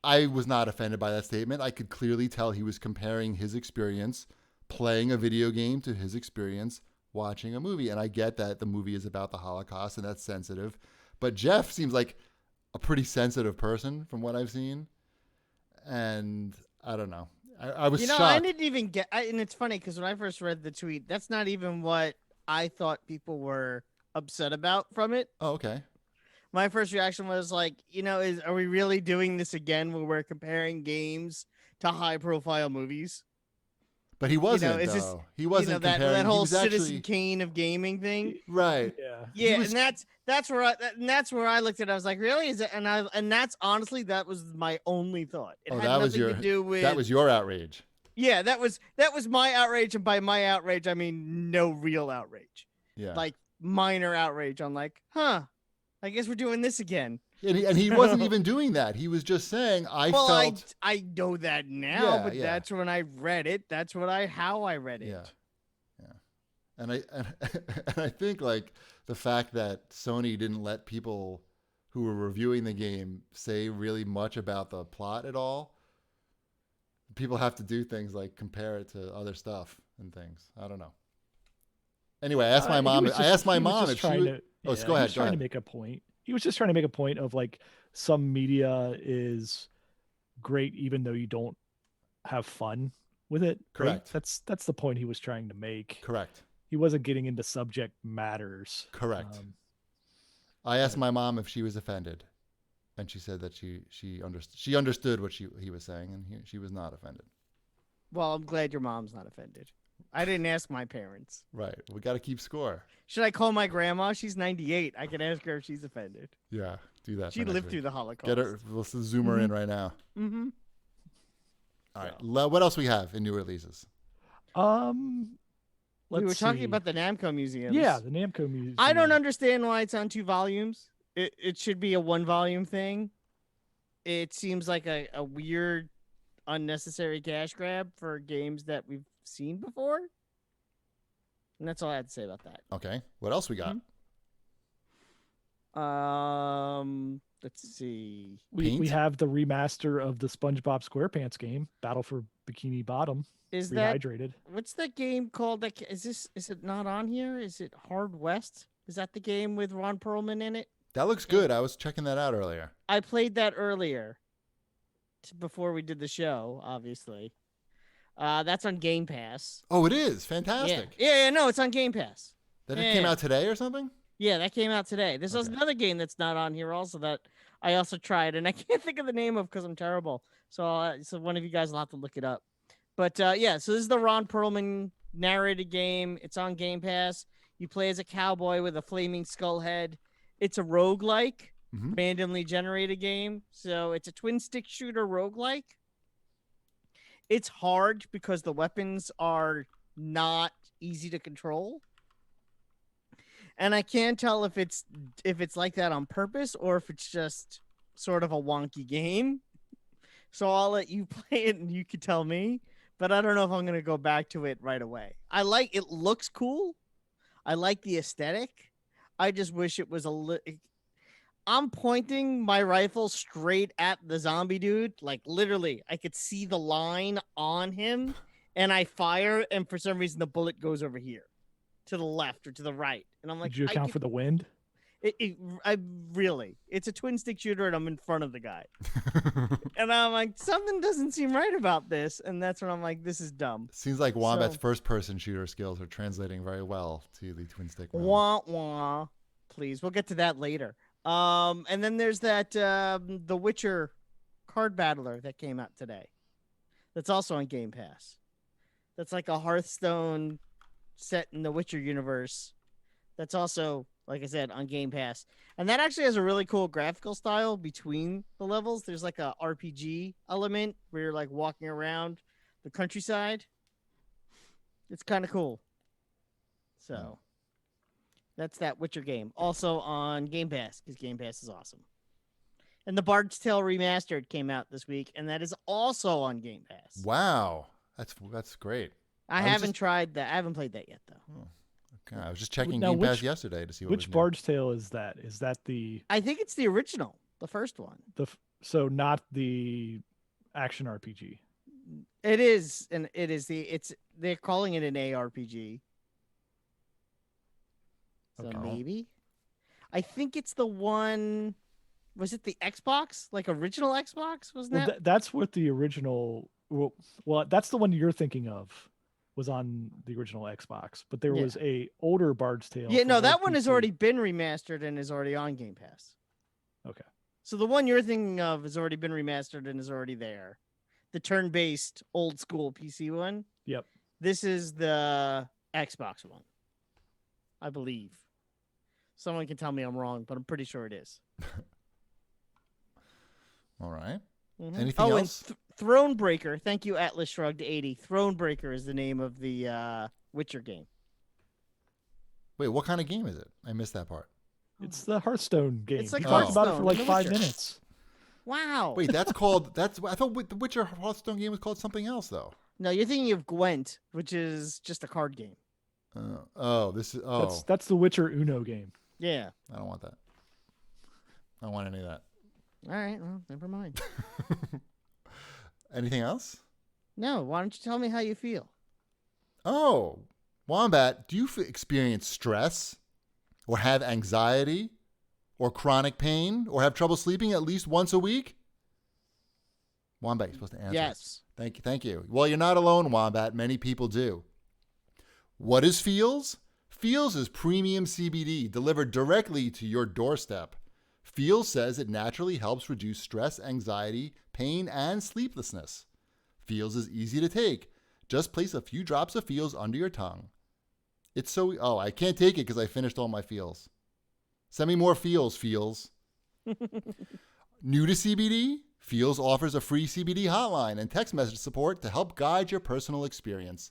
I was not offended by that statement. I could clearly tell he was comparing his experience playing a video game to his experience watching a movie. And I get that the movie is about the Holocaust and that's sensitive. But Jeff seems like a pretty sensitive person from what I've seen. And I don't know. I was shocked. I didn't even get, and it's funny because when I first read the tweet, that's not even what I thought people were upset about from it. Oh, okay. My first reaction was like, are we really doing this again where we're comparing games to high-profile movies? But he wasn't, though. He wasn't comparing. That whole Citizen actually... Kane of gaming thing. Right. Yeah. And that's where I looked at it. I was like, really? Is it? And that's honestly, that was my only thought. It had nothing to do with. That was your outrage. Yeah, that was my outrage, and by my outrage, I mean no real outrage. Yeah. Like minor outrage on like, I guess we're doing this again. And he wasn't even doing that. He was just saying, I know that now, but that's when I read it. That's how I read it. Yeah. And I think like the fact that Sony didn't let people who were reviewing the game say really much about the plot at all. People have to do things like compare it to other stuff and things. I don't know. Anyway, I asked my mom. Go ahead. He was trying to make a point. He was just trying to make a point of like some media is great even though you don't have fun with it. Correct. Right? That's the point he was trying to make. Correct. He wasn't getting into subject matters. Correct. I asked my mom if she was offended, and she said that she understood what he was saying, and she was not offended. Well, I'm glad your mom's not offended. I didn't ask my parents. Right. We got to keep score. Should I call my grandma? She's 98. I can ask her if she's offended. Yeah, do that. She lived through the Holocaust. Get her. Let's zoom her in right now. Mm-hmm. All right. What else we have in new releases? We were talking about the Namco museums. Yeah, the Namco museum. I don't understand why it's on 2 volumes. It should be a 1-volume thing. It seems like a weird, unnecessary cash grab for games that we've seen before. And that's all I had to say about that. Okay. What else we got? Let's see. We have the remaster of the SpongeBob SquarePants game, Battle for Bikini Bottom. Is Rehydrated. What's that game called? Is it not on here? Is it Hard West? Is that the game with Ron Perlman in it? That looks good. I was checking that out earlier. I played that earlier before we did the show, obviously. That's on Game Pass. Oh, it is? Fantastic. Yeah, no, it's on Game Pass. It came out today or something? Yeah, that came out today. This was another game that's not on here also that I also tried, and I can't think of the name of because I'm terrible. So one of you guys will have to look it up. But so this is the Ron Perlman narrated game. It's on Game Pass. You play as a cowboy with a flaming skull head. It's a roguelike, randomly generated game. So it's a twin-stick shooter roguelike. It's hard because the weapons are not easy to control. And I can't tell if it's like that on purpose or if it's just sort of a wonky game. So I'll let you play it and you can tell me. But I don't know if I'm going to go back to it right away. It looks cool. I like the aesthetic. I just wish it was I'm pointing my rifle straight at the zombie dude. Like literally, I could see the line on him and I fire. And for some reason, the bullet goes over here to the left or to the right. And I'm like, did you account for the wind? It's a twin stick shooter and I'm in front of the guy. And I'm like, something doesn't seem right about this. And that's when I'm like, this is dumb. Seems like Wombat's first person shooter skills are translating very well to the twin stick. Wah, wah. Please. We'll get to that later. And then there's that, The Witcher card battler that came out today. That's also on Game Pass. That's like a Hearthstone set in the Witcher universe. That's also, like I said, on Game Pass. And that actually has a really cool graphical style between the levels. There's like a RPG element where you're like walking around the countryside. It's kind of cool. So that's that Witcher game. Also on Game Pass, because Game Pass is awesome. And the Bard's Tale Remastered came out this week, and that is also on Game Pass. Wow. That's great. I haven't tried that. I haven't played that yet, though. Oh, okay. I was just checking Now, Game Pass yesterday to see what which Bard's Tale is that? Is that the I think it's the original, the first one. so not the action RPG? It is, and they're calling it an ARPG. So Okay. maybe. I think it's the one. Was it the Xbox? Like original Xbox? Wasn't Well, that? that's what the original. Well, that's the one you're thinking of. Was on the original Xbox, but there Yeah. was a older Bard's Tale. Yeah, for no, that both one has PC. already been remastered and is already on Game Pass. Okay. So the one you're thinking of has already been remastered and is already there. The turn-based old school PC one. Yep. This is the Xbox one, I believe. Someone can tell me I'm wrong, but I'm pretty sure it is. All right. Mhm. Anything else? And Thronebreaker. Thank you, Atlas Shrugged 80. Thronebreaker is the name of the Witcher game. Wait, what kind of game is it? I missed that part. It's the Hearthstone game. It's like we talked about it Hearthstone, for like The 5 Witcher. minutes. Wow. Wait, that's called. I thought the Witcher Hearthstone game was called something else though. No, you're thinking of Gwent, which is just a card game. This is. Oh, That's the Witcher Uno game. Yeah. I don't want that. I don't want any of that. All right. Well, never mind. Anything else? No. Why don't you tell me how you feel? Oh, Wombat, do you experience stress or have anxiety or chronic pain or have trouble sleeping at least once a week? Wombat, you're supposed to answer. Yes. Thank you. Well, you're not alone, Wombat. Many people do. What is Feels? Feels is premium CBD delivered directly to your doorstep. Feels says it naturally helps reduce stress, anxiety, pain, and sleeplessness. Feels is easy to take. Just place a few drops of Feels under your tongue. It's so... Oh, I can't take it because I finished all my Feels. Send me more Feels. New to CBD? Feels offers a free CBD hotline and text message support to help guide your personal experience.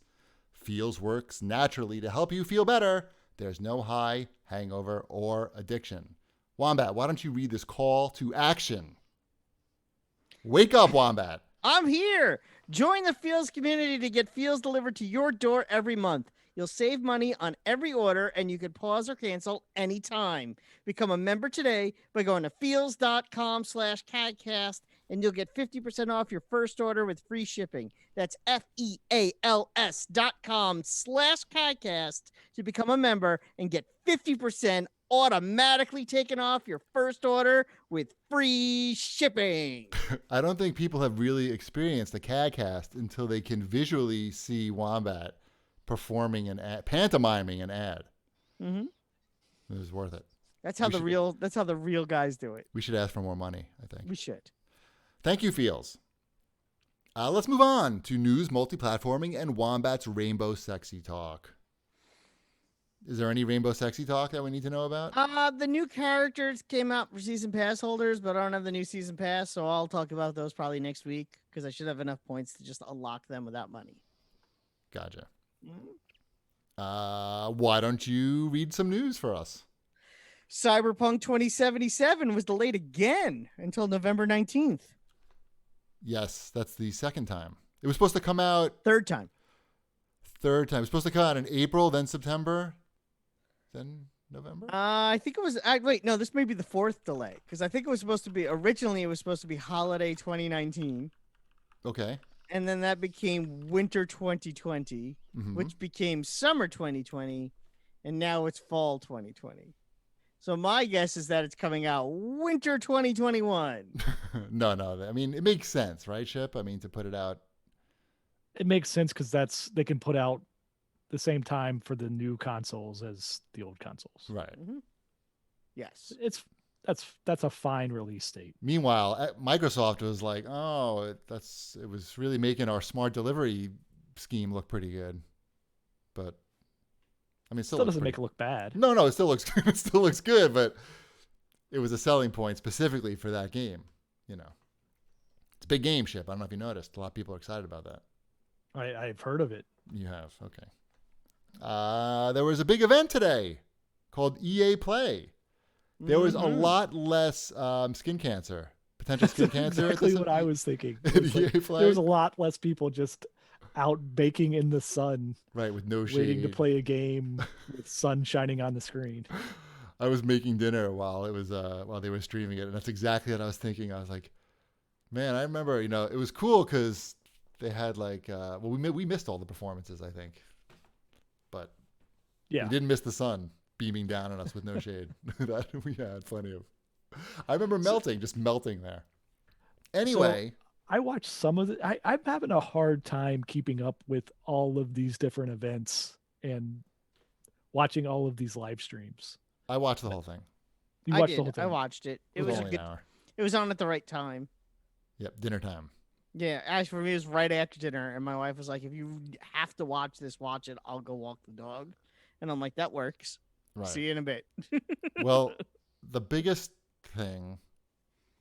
Feels works naturally to help you feel better. There's no high, hangover, or addiction. Wombat, why don't you read this call to action? Wake up, Wombat. I'm here. Join the Feels community to get Feels delivered to your door every month. You'll save money on every order, and you can pause or cancel anytime. Become a member today by going to feels.com/CAGcast, and you'll get 50% off your first order with free shipping. That's FEALS.com/CAGcast to become a member and get 50% automatically taken off your first order with free shipping. I don't think people have really experienced a CAGcast until they can visually see Wombat performing an ad, pantomiming an ad. Mm-hmm. It was worth it. That's how the real guys do it. We should ask for more money, I think. We should. Thank you, Feels. Let's move on to news, multi-platforming, and Wombat's Rainbow Sexy Talk. Is there any Rainbow Sexy Talk that we need to know about? The new characters came out for season pass holders, but I don't have the new season pass, so I'll talk about those probably next week because I should have enough points to just unlock them without money. Gotcha. Why don't you read some news for us? Cyberpunk 2077 was delayed again until November 19th. Yes, that's the second time. It was supposed to come out Third time. It was supposed to come out in April, then September, then November? I think it was. Wait, no, this may be the fourth delay because I think it was supposed to be originally. It was supposed to be holiday 2019, Okay. and then that became winter 2020, Mhm. which became summer 2020, and now it's fall 2020. So my guess is that it's coming out winter 2021. No. I mean, it makes sense, right, Chip? I mean, to put it out. It makes sense because they can put out the same time for the new consoles as the old consoles. Right. Yes. That's a fine release date. Meanwhile, Microsoft was like, "Oh, it was really making our smart delivery scheme look pretty good." But I mean, it Still doesn't make it look bad. No, it still looks it still looks good, but it was a selling point specifically for that game. You know, it's a big game, Chip. I don't know if you noticed. A lot of people are excited about that. I've heard of it. You have, okay. There was a big event today called EA Play. There was a lot less skin cancer, potential skin cancer. Exactly what I was thinking. EA Play. There was a lot less people just out baking in the sun, Right, with no shade. waiting to play a game with sun shining on the screen. I was making dinner while they were streaming it, and that's exactly what I was thinking. I was like, man, I remember, it was cool because they had we missed all the performances, I think, but Yeah. we didn't miss the sun beaming down on us with no shade. That we had plenty of. I remember just melting there. Anyway. So I watched some of it. I'm having a hard time keeping up with all of these different events and watching all of these live streams. I watched the whole thing. You I watched did. the whole thing. I watched it. It It was a only good. an hour. It was on at the right time. Yep, dinner time. Yeah, actually, for me, it was right after dinner, and my wife was like, "If you have to watch this, watch it. I'll go walk the dog," and I'm like, "That works. Right. See you in a bit." Well, the biggest thing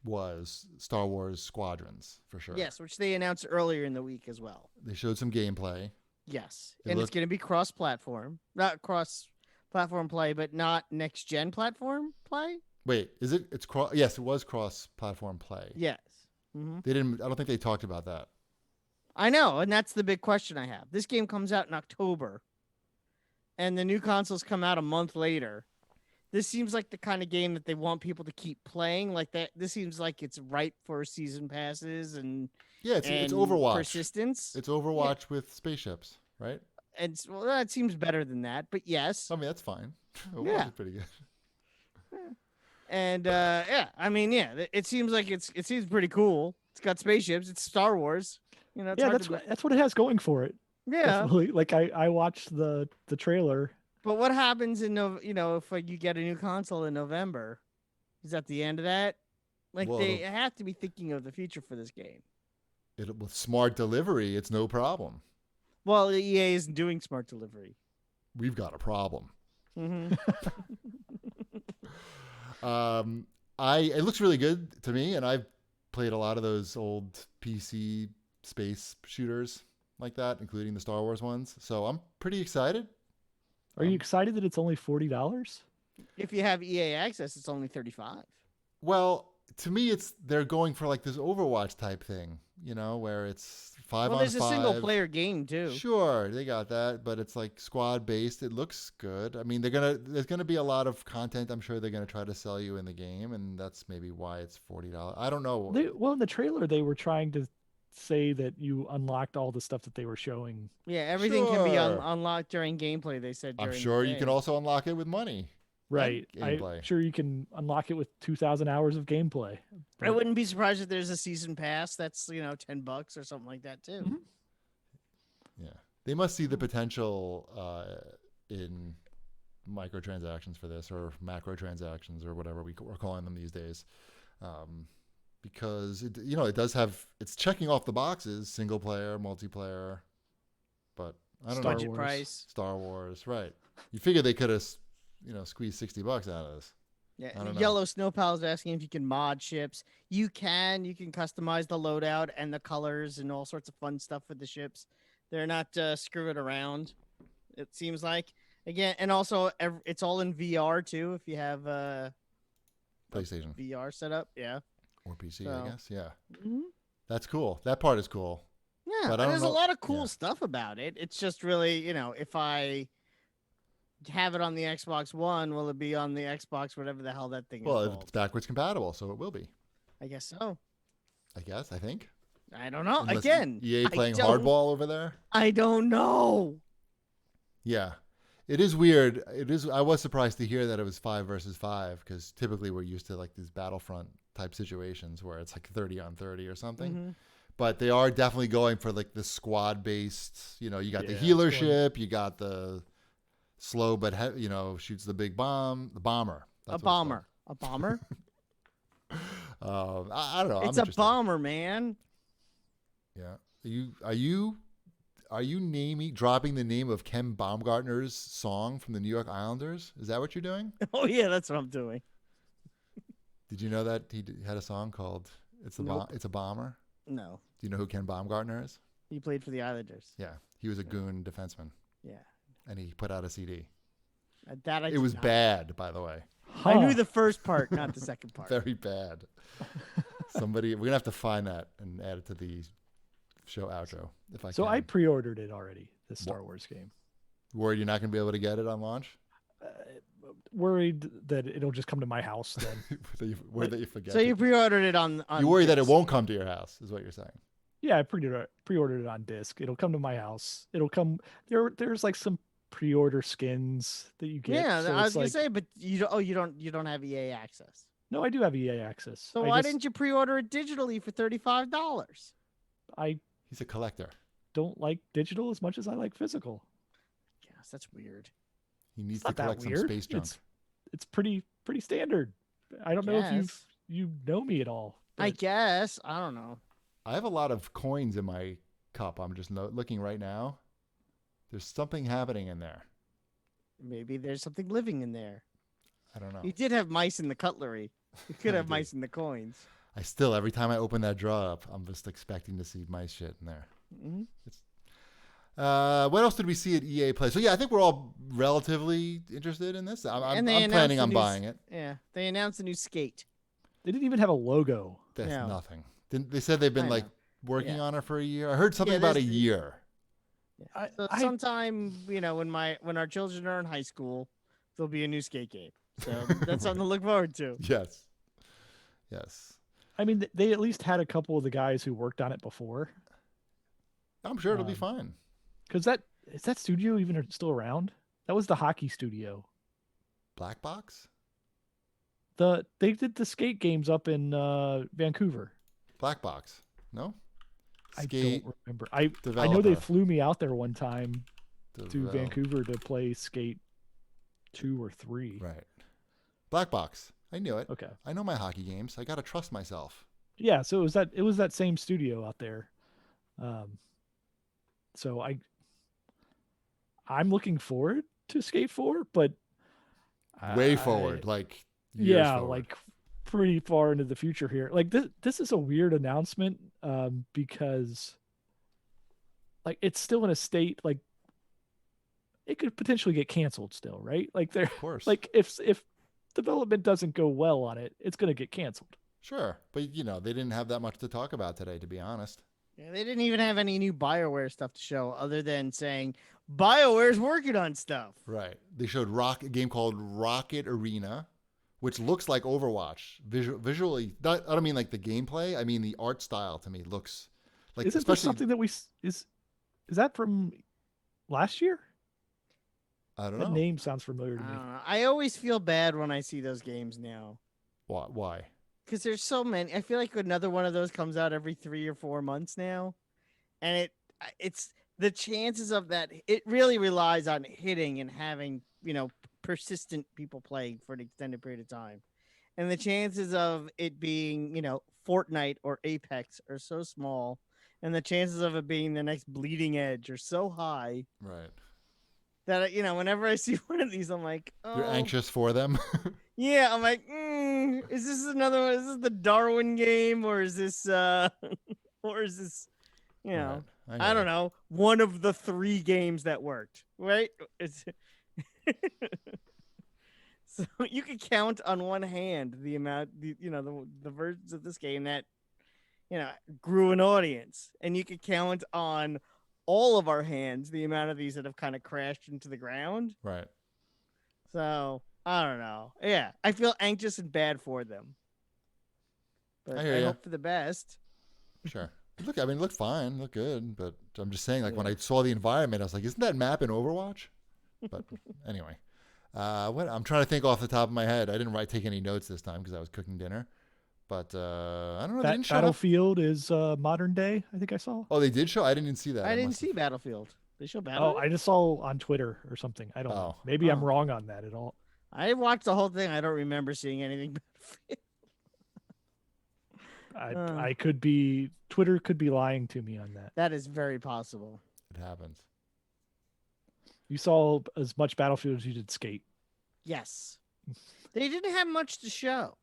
was Star Wars Squadrons, for sure. Yes, which they announced earlier in the week as well. They showed some gameplay. Yes, It and it's looked- going to be cross-platform, not cross-platform play, but not next-gen platform play. Wait, is it? It's cross. Yes, it was cross-platform play. Yes. Mm-hmm. They didn't. I don't think they talked about that. I know, and that's the big question I have. This game comes out in October, and the new consoles come out a month later. This seems like the kind of game that they want people to keep playing. Like that, this seems like it's ripe for season passes and Yeah, it's and Overwatch. persistence. It's Overwatch with spaceships, right? And well, that seems better than that, but yes. I mean, that's fine. Overwatch Yeah. is pretty good. And I mean, it seems like it seems pretty cool. It's got spaceships. It's Star Wars. It's Yeah, hard that's what it has going for it. yeah. Definitely. Like I watched the trailer. But what happens if you get a new console in November? Is that the end of that? Like Well, they have to be thinking of the future for this game. With smart delivery, it's no problem. Well, the EA isn't doing smart delivery. We've got a problem. Mm-hmm. It looks really good to me, and I've played a lot of those old PC space shooters like that, including the Star Wars ones. So I'm pretty excited. Are you excited that it's only $40? If you have EA access, it's only $35. Well, to me, they're going for like this Overwatch type thing, where it's 5 on 5. Well, there's a single player game too. Sure, they got that, but it's like squad based. It looks good. I mean, there's gonna be a lot of content. I'm sure they're gonna try to sell you in the game, and that's maybe why it's $40. I don't know. Well, in the trailer, they were trying to say that you unlocked all the stuff that they were showing. Yeah, everything can be Sure. unlocked during gameplay. They said. I'm During sure the you can day. also unlock it with money. Right. gameplay. I'm sure you can unlock it with 2,000 hours of gameplay. I wouldn't be surprised if there's a season pass that's $10 or something like that too. Mhm. Yeah, they must see the potential in microtransactions for this, or macro transactions, or whatever we're calling them these days, because it does have, it's checking off the boxes: single player, multiplayer, but I don't know. Budget price. Star Wars, right? You figure they could have, squeezed $60 out of this. Yeah, I don't know. Yellow Snow Pal is asking if you can mod ships. You can customize the loadout and the colors and all sorts of fun stuff with the ships. They're not screwing around. It seems like, again, and also it's all in VR too. If you have PlayStation VR set up, yeah. or PC, So. I guess. Yeah, Mhm. that's cool. That part is cool. Yeah, But I and don't there's a know- lot of cool yeah. stuff about it. It's just really, if I have it on the Xbox One, will it be on the Xbox, whatever the hell that thing Well, is it's called? backwards compatible, so it will be. I guess so. I think. I don't know. Unless Again, EA I playing don't- hardball over there. I don't know. Yeah, it is weird. It is. I was surprised to hear that it was 5 versus 5, because typically we're used to like these Battlefront type situations where it's like 30 on 30 or something. Mhm. But they are definitely going for like the squad based. You got the Yeah, healer it's going- ship, you got the slow but shoots the big bomb, the bomber. A That's what it's bomber. A bomber? called. I don't know. It's I'm a interested. bomber, man. Yeah. Are you dropping the name of Ken Baumgartner's song from the New York Islanders? Is that what you're doing? Oh yeah, that's what I'm doing. Did you know that he had a song called "It's a Nope. It's a Bomber"? No. Do you know who Ken Baumgartner is? He played for the Islanders. Yeah, he was a goon defenseman, Yeah. and he put out a CD. That I It did was not. bad, by the way. I knew Huh. the first part, not the second part. Very bad. We're gonna have to find that and add it to the show outro if I So can. I pre-ordered it already, the Star Wars game. Worried you're not gonna be able to get it on launch? Worried that it'll just come to my house then. Worried that you forget. So you pre-ordered it on you worry that it disc. won't come to your house, is what you're saying. Yeah, I pre-ordered it on disc. It'll come to my house. It'll come there's like some pre-order skins that you get. Yeah, so I was it's gonna like, say, but you don't have EA access. no, I do have EA access. So why didn't you pre-order it digitally for $35? I He's a collector. don't like digital as much as I like physical. Yes, that's weird. He needs It's to not that collect some weird. space junk. It's pretty standard. I don't know if Guess. you know me at all. I but guess. I don't know. I have a lot of coins in my cup. I'm just looking right now. There's something happening in there. Maybe there's something living in there. I don't know. You did have mice in the cutlery. You could I have did. mice in the coins. I still, every time I open that drawer up, I'm just expecting to see my shit in there. Mhm. What else did we see at EA Play? So yeah, I think we're all relatively interested in this. I'm And they planning announced on the new buying it. Yeah, they announced a new skate. they didn't even have a logo. That's No. nothing. They said they've been I like know. working Yeah. on it for a year. I heard something Yeah, about a there's the- year. So sometime, when our children are in high school, there'll be a new skate game. So that's something to look forward to. Yes. Yes. I mean, they at least had a couple of the guys who worked on it before. I'm sure it'll be Um, fine. Because is that studio even still around? That was the hockey studio. Black Box? They did the skate games up in Vancouver. Black Box. No? I Skate don't remember. I know developer. they flew me out there one time to Devel- Vancouver to play Skate 2 or 3. Right. Black Box. I knew it. Okay. I know my hockey games. I got to trust myself. Yeah, so it was that same studio out there. So I'm looking forward to Skate 4, but Way I- forward. Like years yeah, forward. like pretty far into the future here. Like this is a weird announcement because like it's still in a state like it could potentially get canceled still, right? Like Of course. like if development doesn't go well on it, it's going to get canceled. Sure. But, they didn't have that much to talk about today, to be honest. Yeah, they didn't even have any new BioWare stuff to show other than saying BioWare's working on stuff. Right. They showed a game called Rocket Arena, which looks like Overwatch. Visually, I don't mean like the gameplay. I mean the art style to me looks like Isn't this something that is that from last year? I don't That know. name sounds familiar to I me. don't know. I always feel bad when I see those games now Why? because there's so many. I feel like another one of those comes out every 3 or 4 months now, and it's the chances of that. It really relies on hitting and having persistent people playing for an extended period of time, and the chances of it being Fortnite or Apex are so small, and the chances of it being the next bleeding edge are so high Right. that whenever I see one of these, I'm like, oh, You're anxious for them. yeah, I'm like, is this another one? Is this the Darwin game, or is this, or is this, Right. I don't know, one of the 3 games that worked, right? It's so you could count on one hand the amount, the versions of this game that, grew an audience, and you could count on all of our hands the amount of these that have kind of crashed into the ground. Right. So I don't know. Yeah, I feel anxious and bad for them, but I hear I ya. hope for the best. Sure. It looked fine, looked good, but I'm just saying, like when I saw the environment, I was like, isn't that map in Overwatch? But anyway, what I'm trying to think off the top of my head. I didn't take any notes this time because I was cooking dinner. But I don't know. They didn't show up. Battlefield is modern day. I think I saw. Oh, they did show. I didn't see that. I didn't must see have- Battlefield. They show Oh, Battlefield. I just saw on Twitter or something. I don't know. Oh. Maybe I'm Oh. wrong on that at all. I watched the whole thing. I don't remember seeing anything. Battlefield. I could be Twitter could be lying to me on that. That is very possible. It happens. You saw as much Battlefield as you did Skate. Yes, they didn't have much to show.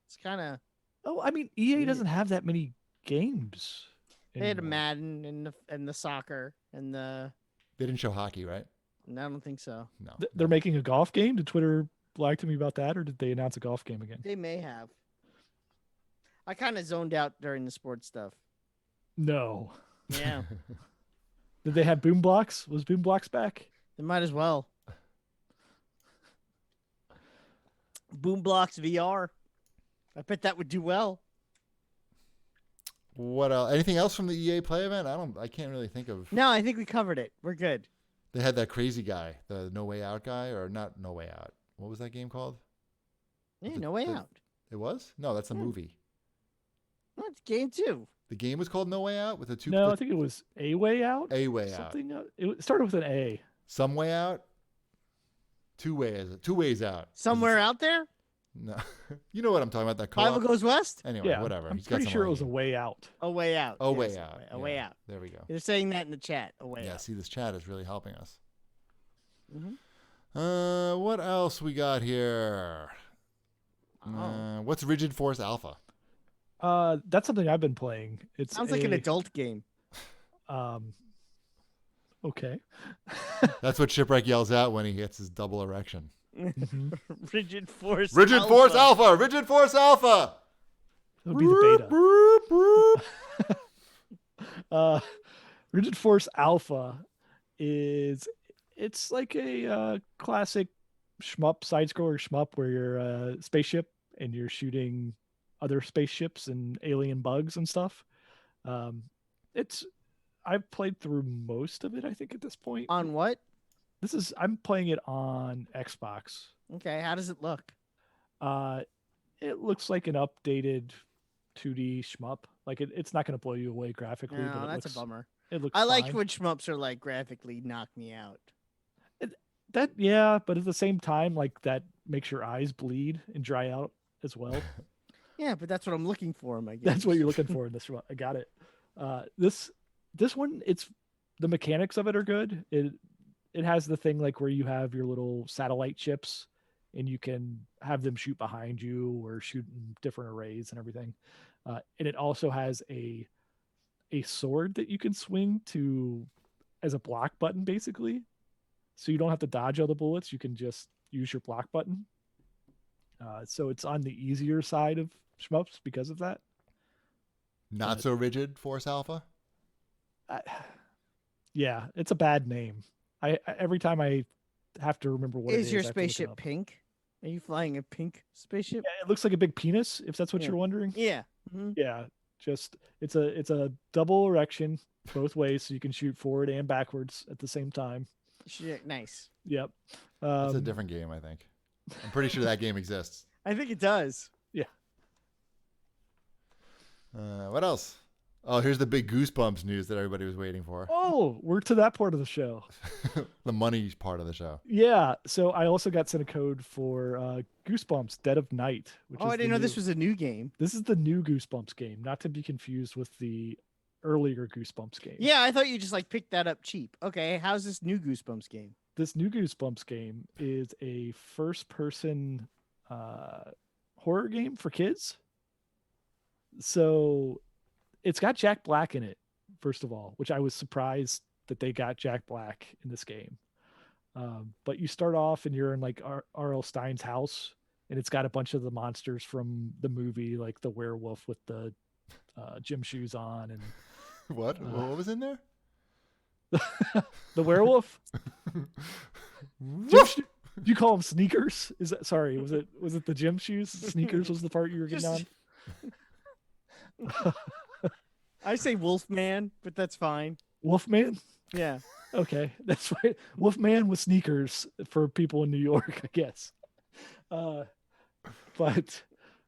It's kind of Oh, I mean, EA Yeah. doesn't have that many games. They had a anymore. Madden and the soccer and the. They didn't show hockey, right? No, I don't think so. No. They're making a golf game. Did Twitter lie to me about that, or did they announce a golf game again? They may have. I kind of zoned out during the sports stuff. No. Yeah, Did they have boom blocks? Was boom blocks back? they might as well. Boomblocks VR. I bet that would do well. What else? Anything else from the EA Play event? I can't really think of. No, I think we covered it. We're good. They had that crazy guy, the No Way Out guy, or not No Way Out. What was that game called? Yeah, no way out. It was? No, that's a movie. Well, it's game 2. The game was called No Way Out with the two. No, I think it was A Way Out. A Way Out. Something. It started with an A. Some Way Out. Two ways out. Somewhere out there? No, you know what I'm talking about. That Five co-op. goes west? Anyway, Yeah, whatever. I'm He's got pretty some sure it was a argument. way out. A way out. A Yes, way out. A way Yeah, out. There we go. They're saying that in the chat. A way Yeah, out. see, this chat is really helping us. Mhm. What else we got here? Oh. What's Rigid Force Alpha? That's something I've been playing. It Sounds like an adult game. Okay. That's what Shipwreck yells out when he gets his double erection. Rigid Force. Rigid Force Alpha! Rigid Force Alpha! That would be the beta. Rigid Force Alpha it's like a classic shmup, side-scroller shmup where you're a spaceship and you're shooting other spaceships and alien bugs and stuff. I've played through most of it, I think, at this point. On what? I'm playing it on Xbox. Okay, how does it look? It looks like an updated 2D shmup. Like it's not going to blow you away graphically. No, but that's a bummer. It looks. I like fine. when shmups are like graphically knock me out. Yeah, but at the same time, like that makes your eyes bleed and dry out as well. Yeah, but that's what I'm looking for in my game. That's what you're looking for in this one. I got it. This one, the mechanics of it are good. It has the thing like where you have your little satellite ships and you can have them shoot behind you or shoot in different arrays and everything. And it also has a sword that you can swing to as a block button, basically. So you don't have to dodge all the bullets. You can just use your block button. So it's on the easier side of shmups because of that. Not so rigid Force Alpha? Yeah, it's a bad name. I every time I have to remember what it is. Is your I have to look it spaceship up. pink? Are you flying a pink spaceship? Yeah, it looks like a big penis, if that's what Yeah. you're wondering. Yeah. Mhm. Yeah, just it's a double erection both ways, so you can shoot forward and backwards at the same time. Shit, nice. Yep. That's a different game, I think. I'm pretty sure that game exists. I think it does. Yeah. What else? Oh, here's the big Goosebumps news that everybody was waiting for. Oh, we're to that part of the show. The money part of the show. Yeah. So I also got sent a code for Goosebumps Dead of Night. Which Oh, is I didn't know this was a new game. This is the new Goosebumps game, not to be confused with the earlier Goosebumps game. Yeah, I thought you just like picked that up cheap. Okay, how's this new Goosebumps game? This new Goosebumps game is a first-person horror game for kids. So it's got Jack Black in it, first of all, which I was surprised that they got Jack Black in this game. But you start off and you're in like R.L. Stein's house, and it's got a bunch of the monsters from the movie, like the werewolf with the gym shoes on and What? What was in there? the werewolf. Do you call them sneakers? Is that sorry? Was it the gym shoes? Sneakers was the part you were getting on. I say Wolfman, but that's fine. Wolfman. Yeah. Okay, that's right. Wolfman with sneakers for people in New York, I guess. But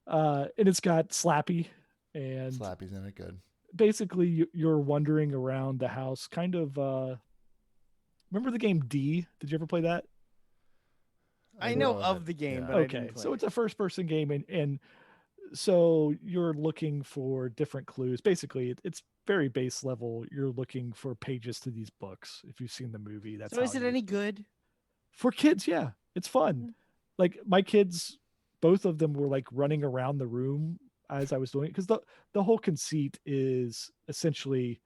and it's got Slappy and Slappy's in it. Good. basically you're wandering around the house, kind of. Remember the game D? Did you ever play that? I know of the game, Yeah. but I Okay, didn't play so it. it's a first-person game, and so you're looking for different clues. Basically, it's very base level. You're looking for pages to these books. If you've seen the movie, that's So is how it you- any good? for kids? Yeah, it's fun. Like my kids, both of them were like running around the room as I was doing it, because the whole conceit is essentially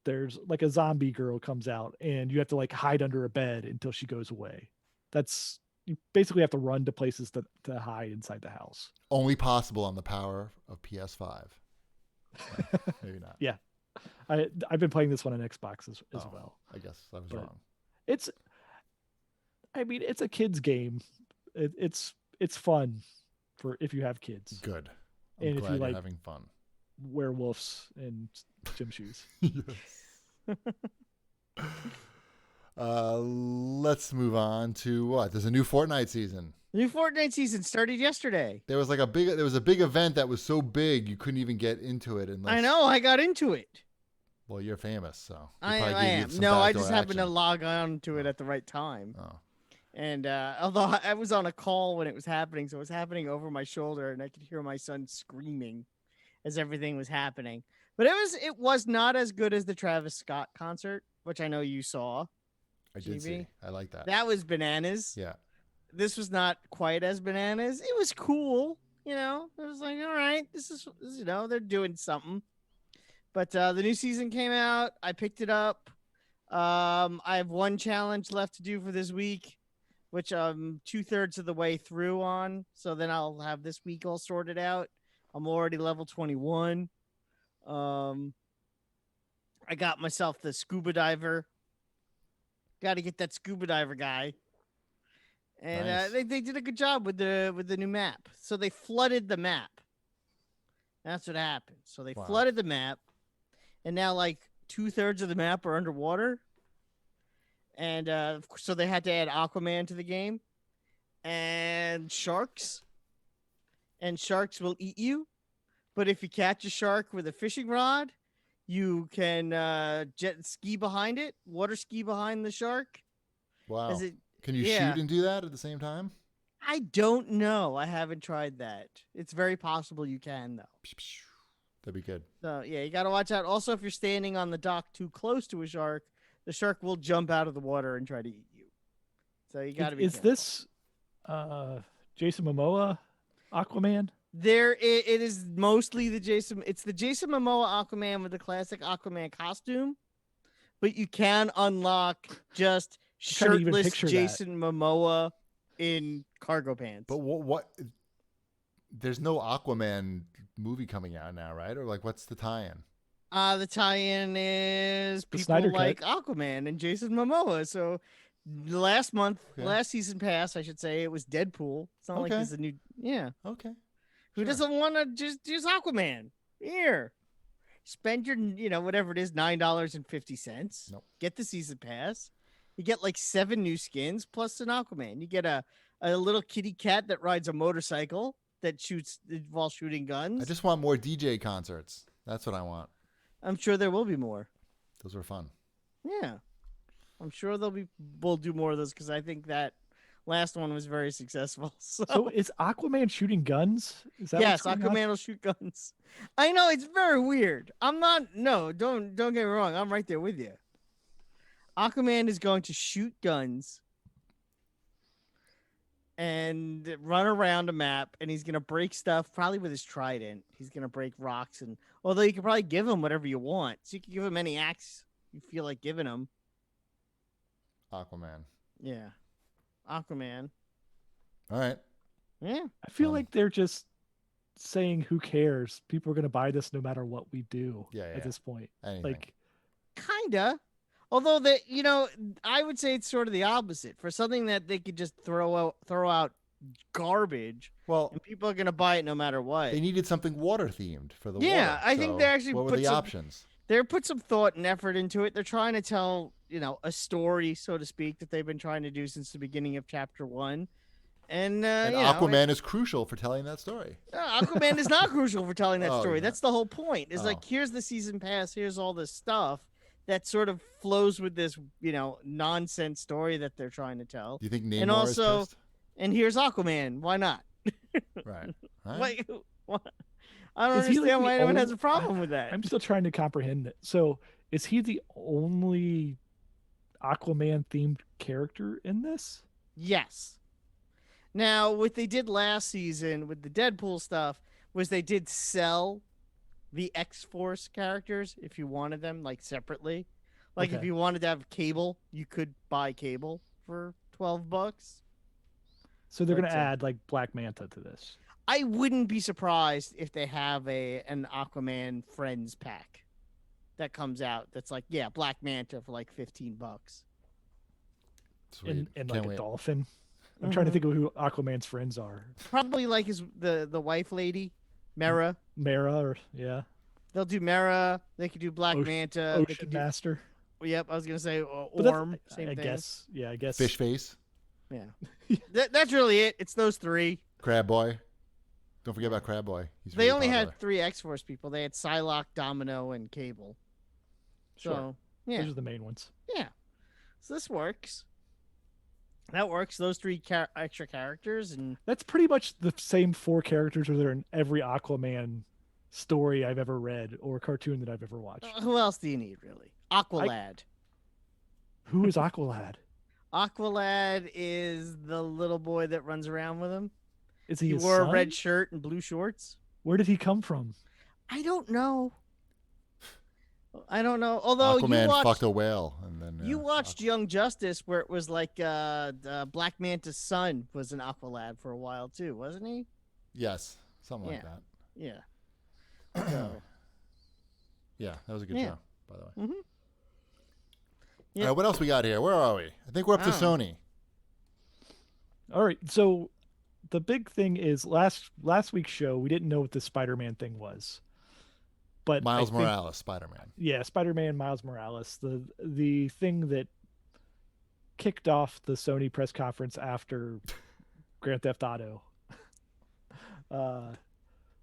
there's like a zombie girl comes out and you have to like hide under a bed until she goes away. That's you basically have to run to places to hide inside the house. Only possible on the power of PS5. No, maybe not. Yeah. I've been playing this one on Xbox as well. I guess I was But wrong. It's a kid's game. It's fun for if you have kids. Good. I'm And if glad you you're like having fun. werewolves and gym shoes. Yes. Let's move on to what? There's a new Fortnite season. The new Fortnite season started yesterday. There was a big event that was so big you couldn't even get into it unless I know. I got into it. Well, you're famous, so you I probably gave you am. some No, I backdoor just happened to action. log on to it at the right time. Oh. And although I was on a call when it was happening, so it was happening over my shoulder, and I could hear my son screaming as everything was happening. But it was not as good as the Travis Scott concert, which I know you saw. I did see. I like that. That was bananas. Yeah. This was not quite as bananas. It was cool, It was like, all right, this is they're doing something. But the new season came out. I picked it up. I have one challenge left to do for this week, which I'm 2/3 of the way through on. So then I'll have this week all sorted out. I'm already level 21. I got myself the scuba diver. Got to get that scuba diver guy. And Nice. they did a good job with the new map. So they flooded the map. That's what happened. So they Wow. flooded the map, and now like 2/3 of the map are underwater. And so they had to add Aquaman to the game, and sharks. And sharks will eat you, but if you catch a shark with a fishing rod, you can jet ski behind it, water ski behind the shark. Wow. Is it? Can you Yeah. shoot and do that at the same time? I don't know. I haven't tried that. It's very possible you can though. That'd be good. So yeah, you got to watch out. Also, if you're standing on the dock too close to a shark, the shark will jump out of the water and try to eat you. So you got to be. Is careful. this Jason Momoa Aquaman? It is mostly the Jason. It's the Jason Momoa Aquaman with the classic Aquaman costume, but you can unlock just trying to even shirtless picture that. Jason Momoa in cargo pants. But what? There's no Aquaman movie coming out now, right? Or like, what's the tie-in? The tie-in is The people Snyder like Cut. Aquaman and Jason Momoa. So last season pass, I should say, it was Deadpool. It's not like Okay. there's a new, yeah. Okay. Who Sure. doesn't want to just use Aquaman? Here, spend your, whatever it is, $9.50. Nope. Get the season pass. You get like 7 new skins plus an Aquaman. You get a little kitty cat that rides a motorcycle that shoots while shooting guns. I just want more DJ concerts. That's what I want. I'm sure there will be more. Those were fun. Yeah, I'm sure we'll do more of those because I think that last one was very successful. So is Aquaman shooting guns? Is that yes, what's going on? Aquaman will shoot guns. I know it's very weird. I'm not. No, don't get me wrong. I'm right there with you. Aquaman is going to shoot guns and run around a map, and he's gonna break stuff probably with his trident. He's gonna break rocks, and although you can probably give him whatever you want, so you can give him any axe you feel like giving him. Aquaman. Yeah, Aquaman. All right. Yeah. I feel Um, like they're just saying, "Who cares? People are going to buy this no matter what we do." Yeah, yeah. At this point, Anything. like Kinda. Although I would say it's sort of the opposite. For something that they could just throw out garbage, well, and people are gonna buy it no matter what. they needed something water themed for the Yeah, water. I think so they actually what were put the some- options? They put some thought and effort into it. They're trying to tell, a story, so to speak, that they've been trying to do since the beginning of Chapter 1. And, And Aquaman is crucial for telling that story. Aquaman is not crucial for telling that Oh, story. yeah. That's the whole point. Is Oh. like, here's the season pass, here's all this stuff that sort of flows with this, nonsense story that they're trying to tell. Do you think Namor And also- is pissed? And here's Aquaman. Why not? Right. All right. What? I don't Is he, like, understand the why anyone has only- a problem with that. I'm still trying to comprehend it. So, is he the only Aquaman themed character in this? Yes. Now, what they did last season with the Deadpool stuff was they did sell the X-Force characters if you wanted them like separately. Like if Okay. you wanted to have Cable, you could buy Cable for $12. So they're But, going to add like Black Manta to this. I wouldn't be surprised if they have an Aquaman Friends pack that comes out that's like, yeah, Black Manta for like $15. Sweet. And Can't like a wait. dolphin. I'm trying to think of who Aquaman's friends are. Probably like the wife lady, Mera. Mara, or yeah, They'll do Mera. They could do Black Manta. They Ocean could do, Master. yep, I was gonna say But that's- Orm. Same I thing. guess. Yeah, I guess. Fish face, Yeah, that's really it. It's those three. Crab Boy. Don't forget about Crab Boy. He's They really only popular. had 3 X-Force people. They had Psylocke, Domino, and Cable. So Sure. yeah, Those are the main ones. yeah. So this works. That works. Those 3 extra characters, and That's pretty much the same 4 characters that are in every Aquaman story I've ever read or cartoon that I've ever watched. who else do you need really? Aqualad. Who is Aqualad? Aqualad is the little boy that runs around with him. Is he He his wore a son? red shirt and blue shorts. Where did he come from? I don't know. Although Aquaman you watched, fucked a whale, and then you watched Young Justice, where it was like Black Manta's son was an Aqualad for a while too, wasn't he? Yes, something like Yeah. that. Yeah. So, Yeah, that was a good Yeah. show, by the way. mhm. All right, what else we got here? Where are we? I think we're up to I don't Sony. All right, so the big thing is last week's show we didn't know what the Spider-Man thing was, but I Miles think- Morales, Spider-Man. Yeah, Spider-Man, Miles Morales, the thing that kicked off the Sony press conference after Grand Theft Auto.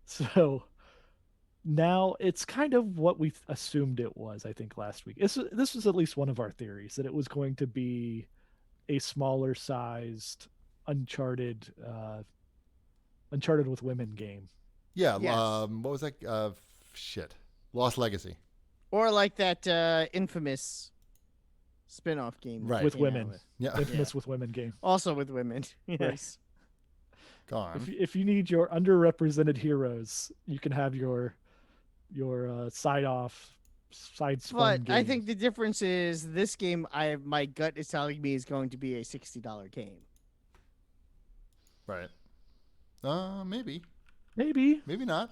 So now it's kind of what we assumed it was. I think last week. This was at least one of our theories that it was going to be a smaller sized Uncharted with women game. Yeah, Yes. what was that? Shit. Lost Legacy. Or like that infamous spin-off game that Right. they With came out women. with. Yeah, Infamous with women game. Also with women. Yes. go on. If you need your underrepresented heroes, you can have your side But fun game. I think the difference is this game. My gut is telling me is going to be a $60 game. Right. Maybe. maybe Maybe not.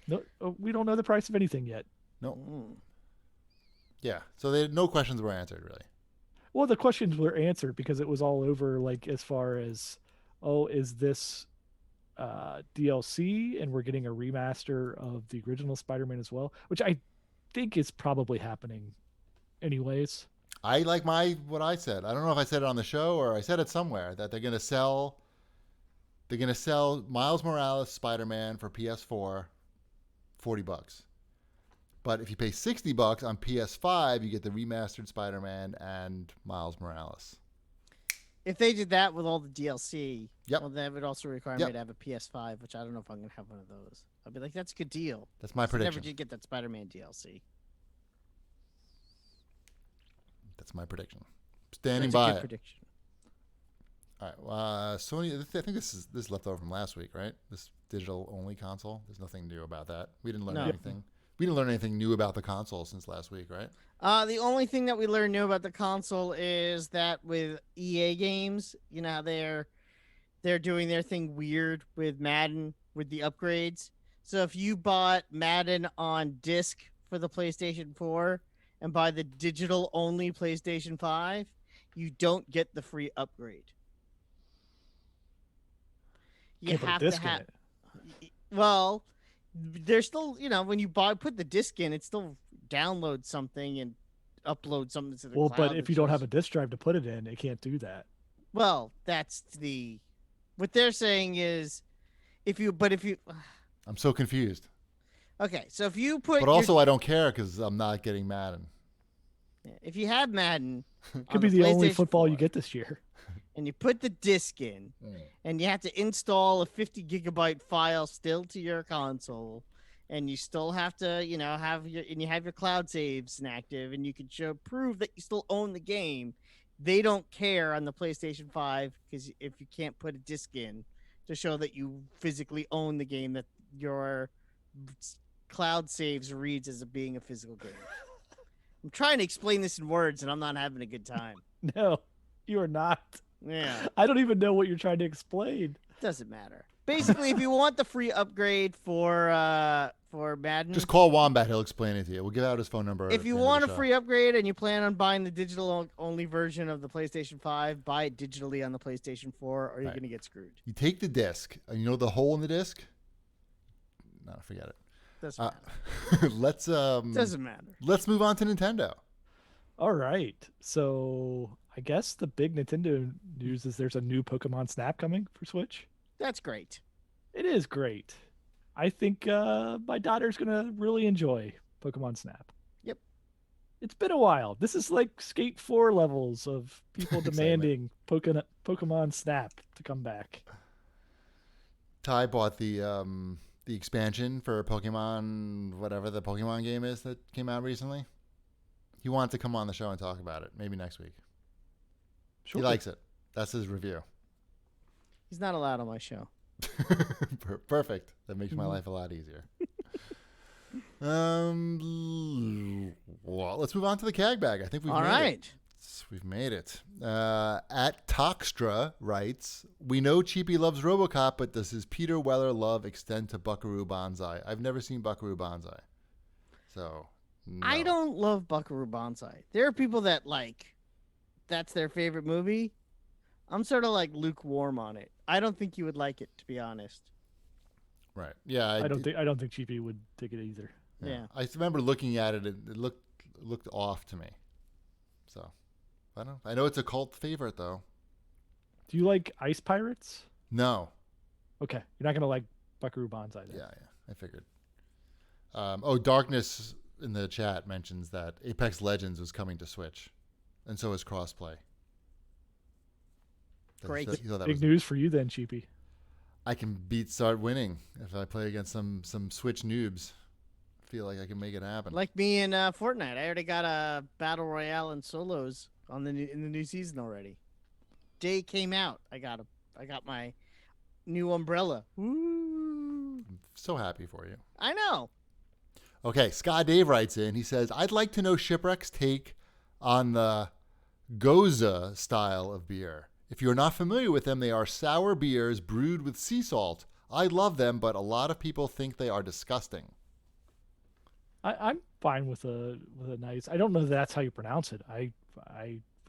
no, we don't know the price of anything yet. No. Mm. Yeah. So no questions were answered, really. Well, the questions were answered because it was all over. Like as far as, oh, is this DLC, and we're getting a remaster of the original Spider-Man as well, which I think is probably happening, anyways. I like what I said. I don't know if I said it on the show or I said it somewhere that they're gonna sell Miles Morales Spider-Man for PS4, $40. But if you pay $60 on PS5, you get the remastered Spider-Man and Miles Morales. If they did that with all the DLC, Yep. well, that would also require Yep. me to have a PS5, which I don't know if I'm gonna have one of those. I'd be like, that's a good deal. That's my I never prediction. did get that Spider-Man DLC. That's my prediction. Standing That's a by good it. prediction. All right. Sony. I think this is left over from last week, right? This digital only console. There's nothing new about that. We didn't learn No. anything. We didn't learn anything new about the console since last week, right? The only thing that we learned new about the console is that with EA games, you know how they're doing their thing weird with Madden with the upgrades. So if you bought Madden on disc for the PlayStation 4 and buy the digital only PlayStation 5, you don't get the free upgrade. You Can't put a have disc to in have. it. Well, there's still, when you put the disc in, it still downloads something and upload something to the Well, cloud. but if that you don't have shows- a disc drive to put it in, it can't do that. Well, that's what they're saying is if you I'm so confused. okay, so if you put But also, I don't care because I'm not getting Madden. if you have Madden Could be the only football you get this year. and you put the disc in and you have to install a 50 gigabyte file still to your console and you still have to, have your cloud saves inactive and you can prove that you still own the game. They don't care on the PlayStation 5 because if you can't put a disc in to show that you physically own the game, that your cloud saves reads as being a physical game. I'm trying to explain this in words, and I'm not having a good time. No, you are not. Yeah, I don't even know what you're trying to explain. doesn't matter. Basically, if you want the free upgrade for Madden, Just call Wombat. He'll explain it to you. We'll give out his phone number. if you want a free upgrade and you plan on buying the digital only version of the PlayStation 5, buy it digitally on the PlayStation 4, or you're going to get screwed. You take the disc, and you know the hole in the disc? No, forget it. Doesn't matter. Doesn't matter. Let's move on to Nintendo. All right. So I guess the big Nintendo news is there's a new Pokemon Snap coming for Switch. That's great. It is great. I think my daughter's going to really enjoy Pokemon Snap. Yep. It's been a while. This is like Skate 4 levels of people demanding Pokemon Snap to come back. Ty bought the expansion for Pokemon, whatever the Pokemon game is that came out recently. He wanted to come on the show and talk about it. Maybe next week. Sure. He likes it. That's his review. He's not allowed on my show. Perfect. That makes my life a lot easier. Well, let's move on to the CAG bag. I think we've made it. We've made it. At Toxtra writes, we know Cheapy loves RoboCop, but does his Peter Weller love extend to Buckaroo Banzai? I've never seen Buckaroo Banzai. So, no. I don't love Buckaroo Banzai. There are people that that's their favorite movie. I'm sort of like lukewarm on it. I don't think you would like it, to be honest. Right. Yeah. I don't think Cheapy would take it either. Yeah. I remember looking at it, and it looked off to me. So, I don't know. I know it's a cult favorite, though. Do you like Ice Pirates? No. Okay. You're not going to like Buckaroo Banzai then. Yeah. I figured. Darkness in the chat mentions that Apex Legends was coming to Switch, and so is crossplay. Great. Big news for you then, Cheapy. I can start winning if I play against some Switch noobs. I feel like I can make it happen. Like me in Fortnite, I already got a battle royale and solos in the new season already. Day came out. I got my new umbrella. Woo! I'm so happy for you. I know. Okay, Scott Dave writes in. He says, I'd like to know Shipwreck's take on the Goza style of beer. If you're not familiar with them, they are sour beers brewed with sea salt. I love them, but a lot of people think they are disgusting. I'm fine with a nice. I don't know that that's how you pronounce it. I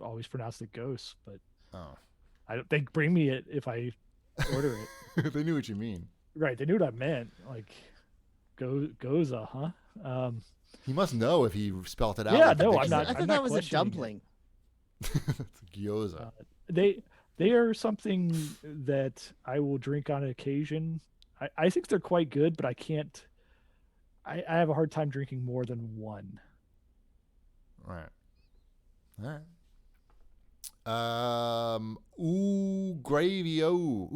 always pronounce it Ghost, but I don't think bring me it if I order it. They knew what you mean. Right, they knew what I meant. Like Goza, huh? He must know if he spelt it out. Yeah, like no, the I'm not. I thought I'm that not was a questioning dumpling. It's gyoza. They are something that I will drink on occasion. I think they're quite good, but I can't. I have a hard time drinking more than one. Right. All right. Ooh gravy, or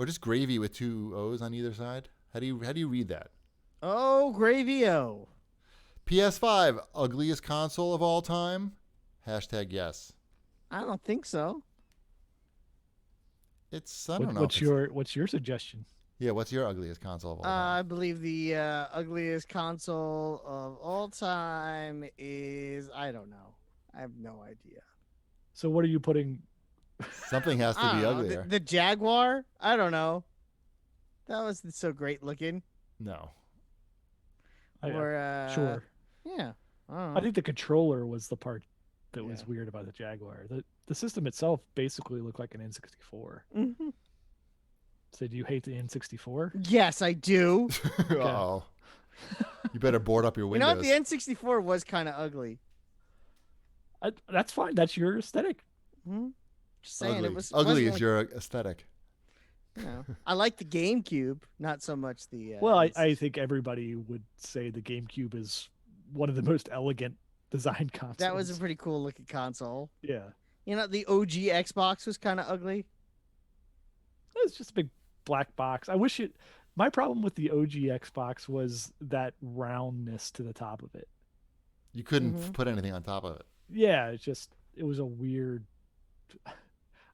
just gravy with two O's on either side. How do you read that? Oh, gravy-o. PS5, ugliest console of all time? # yes. I don't think so. I don't know. What's your suggestion? Yeah, what's your ugliest console of all time? I believe the ugliest console of all time is, I don't know. I have no idea. So what are you putting? Something has to be uglier. The Jaguar? I don't know. That was so great looking. No. Sure. Yeah. I think the controller was the part that was weird about the Jaguar. The system itself basically looked like an N64. Mm-hmm. So do you hate the N64? Yes, I do. Uh-oh. You better board up your You windows. know, the N64 was kind of ugly. That's fine. That's your aesthetic. Mm-hmm. Just saying, ugly. it was Ugly is like, your aesthetic. You know, I like the GameCube, not so much the. Well, I think everybody would say the GameCube is one of the most elegant design consoles. That was a pretty cool looking console. Yeah. You know, the OG Xbox was kind of ugly. It was just a big black box. I wish it. My problem with the OG Xbox was that roundness to the top of it. You couldn't put anything on top of it. Yeah, it was a weird.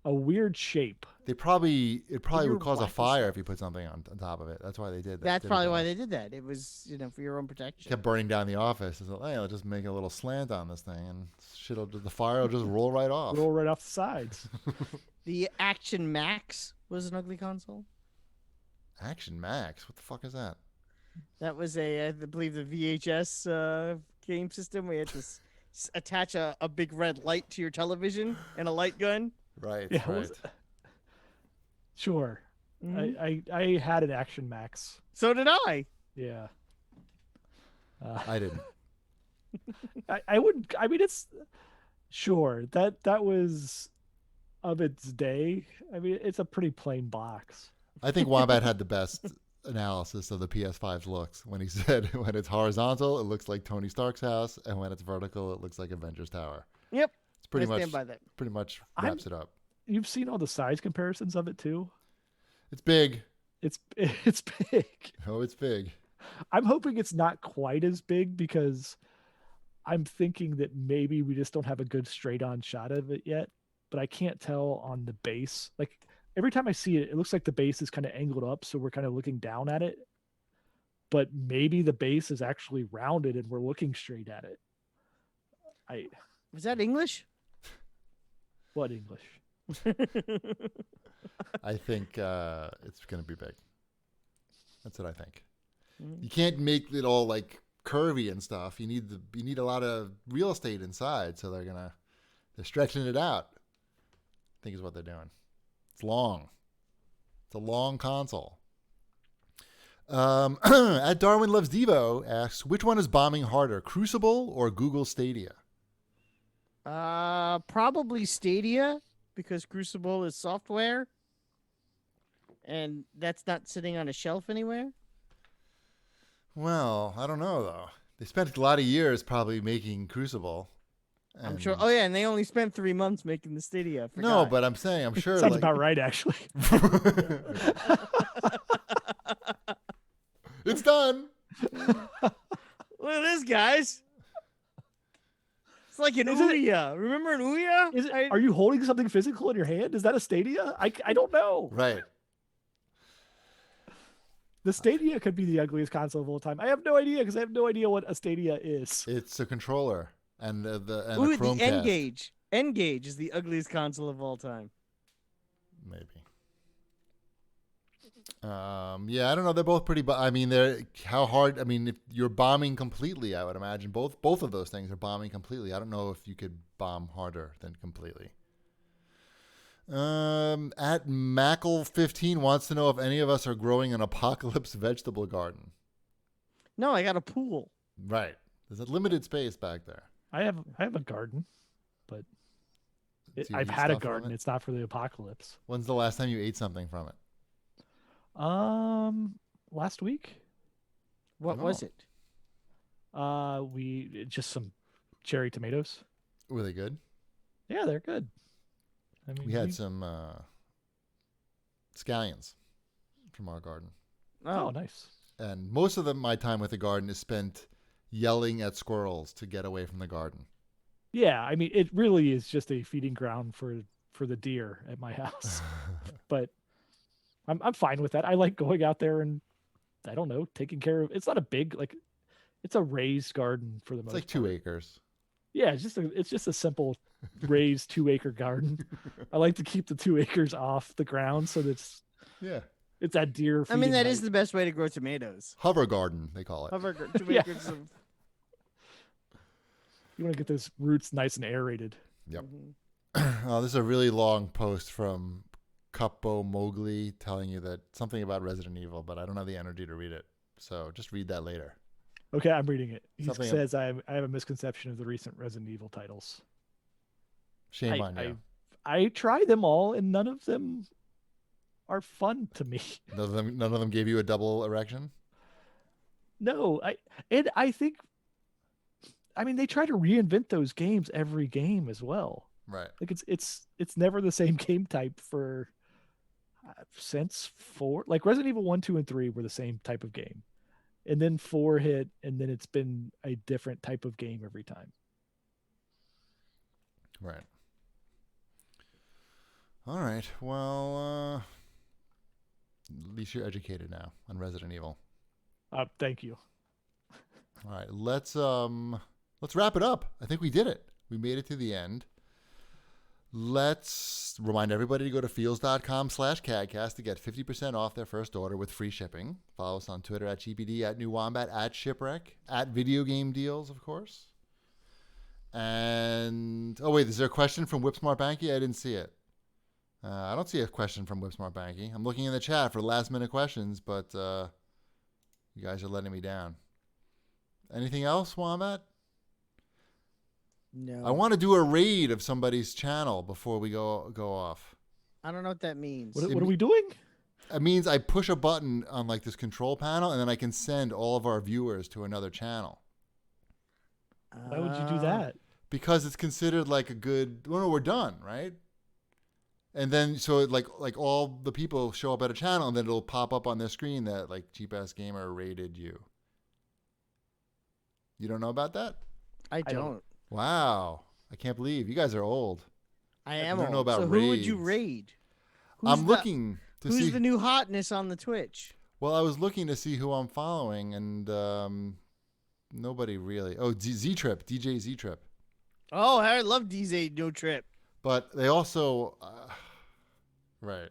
a weird shape. It probably would Weird cause a wacky fire stuff. if you put something on top of it. That's why they did that. That's probably why they did that. It was, for your own protection. Kept burning down the office. It's like, hey, I'll just make a little slant on this thing, and the fire will just roll right off. Roll right off the sides. The Action Max was an ugly console. Action Max? What the fuck is that? That was I believe, the VHS game system. We had to attach a big red light to your television and a light gun. Right, Yeah, right. Sure. Mhm. I had an Action Max. So did I. Yeah. I didn't. I wouldn't. I mean, it's sure that was of its day. I mean, it's a pretty plain box. I think Wombat had the best analysis of the PS5's looks when he said when it's horizontal, it looks like Tony Stark's house, and when it's vertical, it looks like Avengers Tower. Yep. It's pretty I much stand by that. pretty much wraps it up. You've seen all the size comparisons of it too. It's big. It's big. Oh, it's big. I'm hoping it's not quite as big because I'm thinking that maybe we just don't have a good straight on shot of it yet. But I can't tell on the base. Like every time I see it, it looks like the base is kind of angled up, so we're kind of looking down at it. But maybe the base is actually rounded and we're looking straight at it. Was that English? What English? I think it's going to be big. That's what I think. Mhm. You can't make it all like curvy and stuff. You need a lot of real estate inside, so they're stretching it out. I think is what they're doing. It's long. It's a long console. At Darwin Loves Devo asks, which one is bombing harder, Crucible or Google Stadia? Probably Stadia, because Crucible is software, and that's not sitting on a shelf anywhere. Well, I don't know though. They spent a lot of years probably making Crucible. I'm sure. Oh yeah, and they only spent 3 months making the Stadia. I No, forgot. but I'm saying I'm sure. Sounds like, about right, actually. It's done. Look at this, guys. It's like an Is it- Ouya. Remember an Ouya? Is it, are you holding something physical in your hand? Is that a Stadia? I don't know. Right. The Stadia could be the ugliest console of all time. I have no idea because I have no idea what a Stadia is. It's a controller and a Ooh, Chromecast. the N-Gage. N-Gage is the ugliest console of all time. Maybe. Yeah, I don't know. They're both pretty. I mean, how hard? I mean, if you're bombing completely, I would imagine both of those things are bombing completely. I don't know if you could bomb harder than completely. At Mackle15 wants to know if any of us are growing an apocalypse vegetable garden. No, I got a pool. Right. There's a limited space back there. I have a garden, but Do you I've eat had a stuff from garden. it? It's not for the apocalypse. When's the last time you ate something from it? Last week, What was it? we just some cherry tomatoes. Were they good? Yeah, they're good. I mean, We had some scallions from our garden. oh, nice. And most of my time with the garden is spent yelling at squirrels to get away from the garden. Yeah, I mean, it really is just a feeding ground for the deer at my house. But I'm fine with that. I like going out there and I don't know, taking care of. It's not a big it's a raised garden for the It's most like part. 2 acres. Yeah, it's just a simple raised 2-acre garden. I like to keep the 2 acres off the ground so that's Yeah. it's that deer. I mean, feeding that is height. the best way to grow tomatoes. Hover garden, they call it. Hover 2 Yeah. acres of. You want to get those roots nice and aerated. Yep. Mhm. Oh, this is a really long post from Cupbo Mowgli telling you that something about Resident Evil, but I don't have the energy to read it. So just read that later. Okay, I'm reading it. He Something- says I have a misconception of the recent Resident Evil titles. Shame on you. I tried them all and none of them are fun to me. None of them gave you a double erection? No, I think I mean they try to reinvent those games every game as well. Right. Like it's never the same game type for since 4. Like Resident Evil 1, 2, and 3 were the same type of game. And then 4 hit and then it's been a different type of game every time. Right. All right. Well, at least you're educated now on Resident Evil. Thank you. All right. Let's wrap it up. I think we did it. We made it to the end. Let's remind everybody to go to feels.com/CAGcast to get 50% off their first order with free shipping. Follow us on Twitter at GPD, at New Wombat, at Shipwreck, at Video Game Deals, of course. And, oh, wait, is there a question from Whipsmart Banky? I didn't see it. I don't see a question from Whipsmart Banky. I'm looking in the chat for last-minute questions, but you guys are letting me down. Anything else, Wombat? No. I want to do a raid of somebody's channel before we go off. I don't know what that means. What are we doing? It means I push a button on like this control panel, and then I can send all of our viewers to another channel. Why would you do that? Because it's considered like a good. Well, no, we're done, right? And then so like all the people show up at a channel, and then it'll pop up on their screen that like Cheap Ass Gamer raided you. You don't know about that? I don't. Wow, I can't believe you guys are old. I am don't old. know about so who would you raids. raid? I'm looking to see who's the new hotness on the Twitch? Well, I was looking to see who I'm following, and nobody really. Oh, Z-Trip, DJ Z-Trip. Oh, I love DJ No Trip. But they also, right.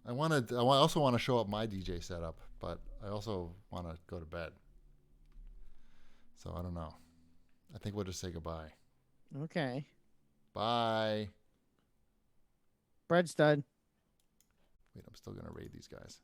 I also want to show up my DJ setup, but I also want to go to bed. So I don't know. I think we'll just say goodbye. Okay. Bye. Bread stud. Wait, I'm still going to raid these guys.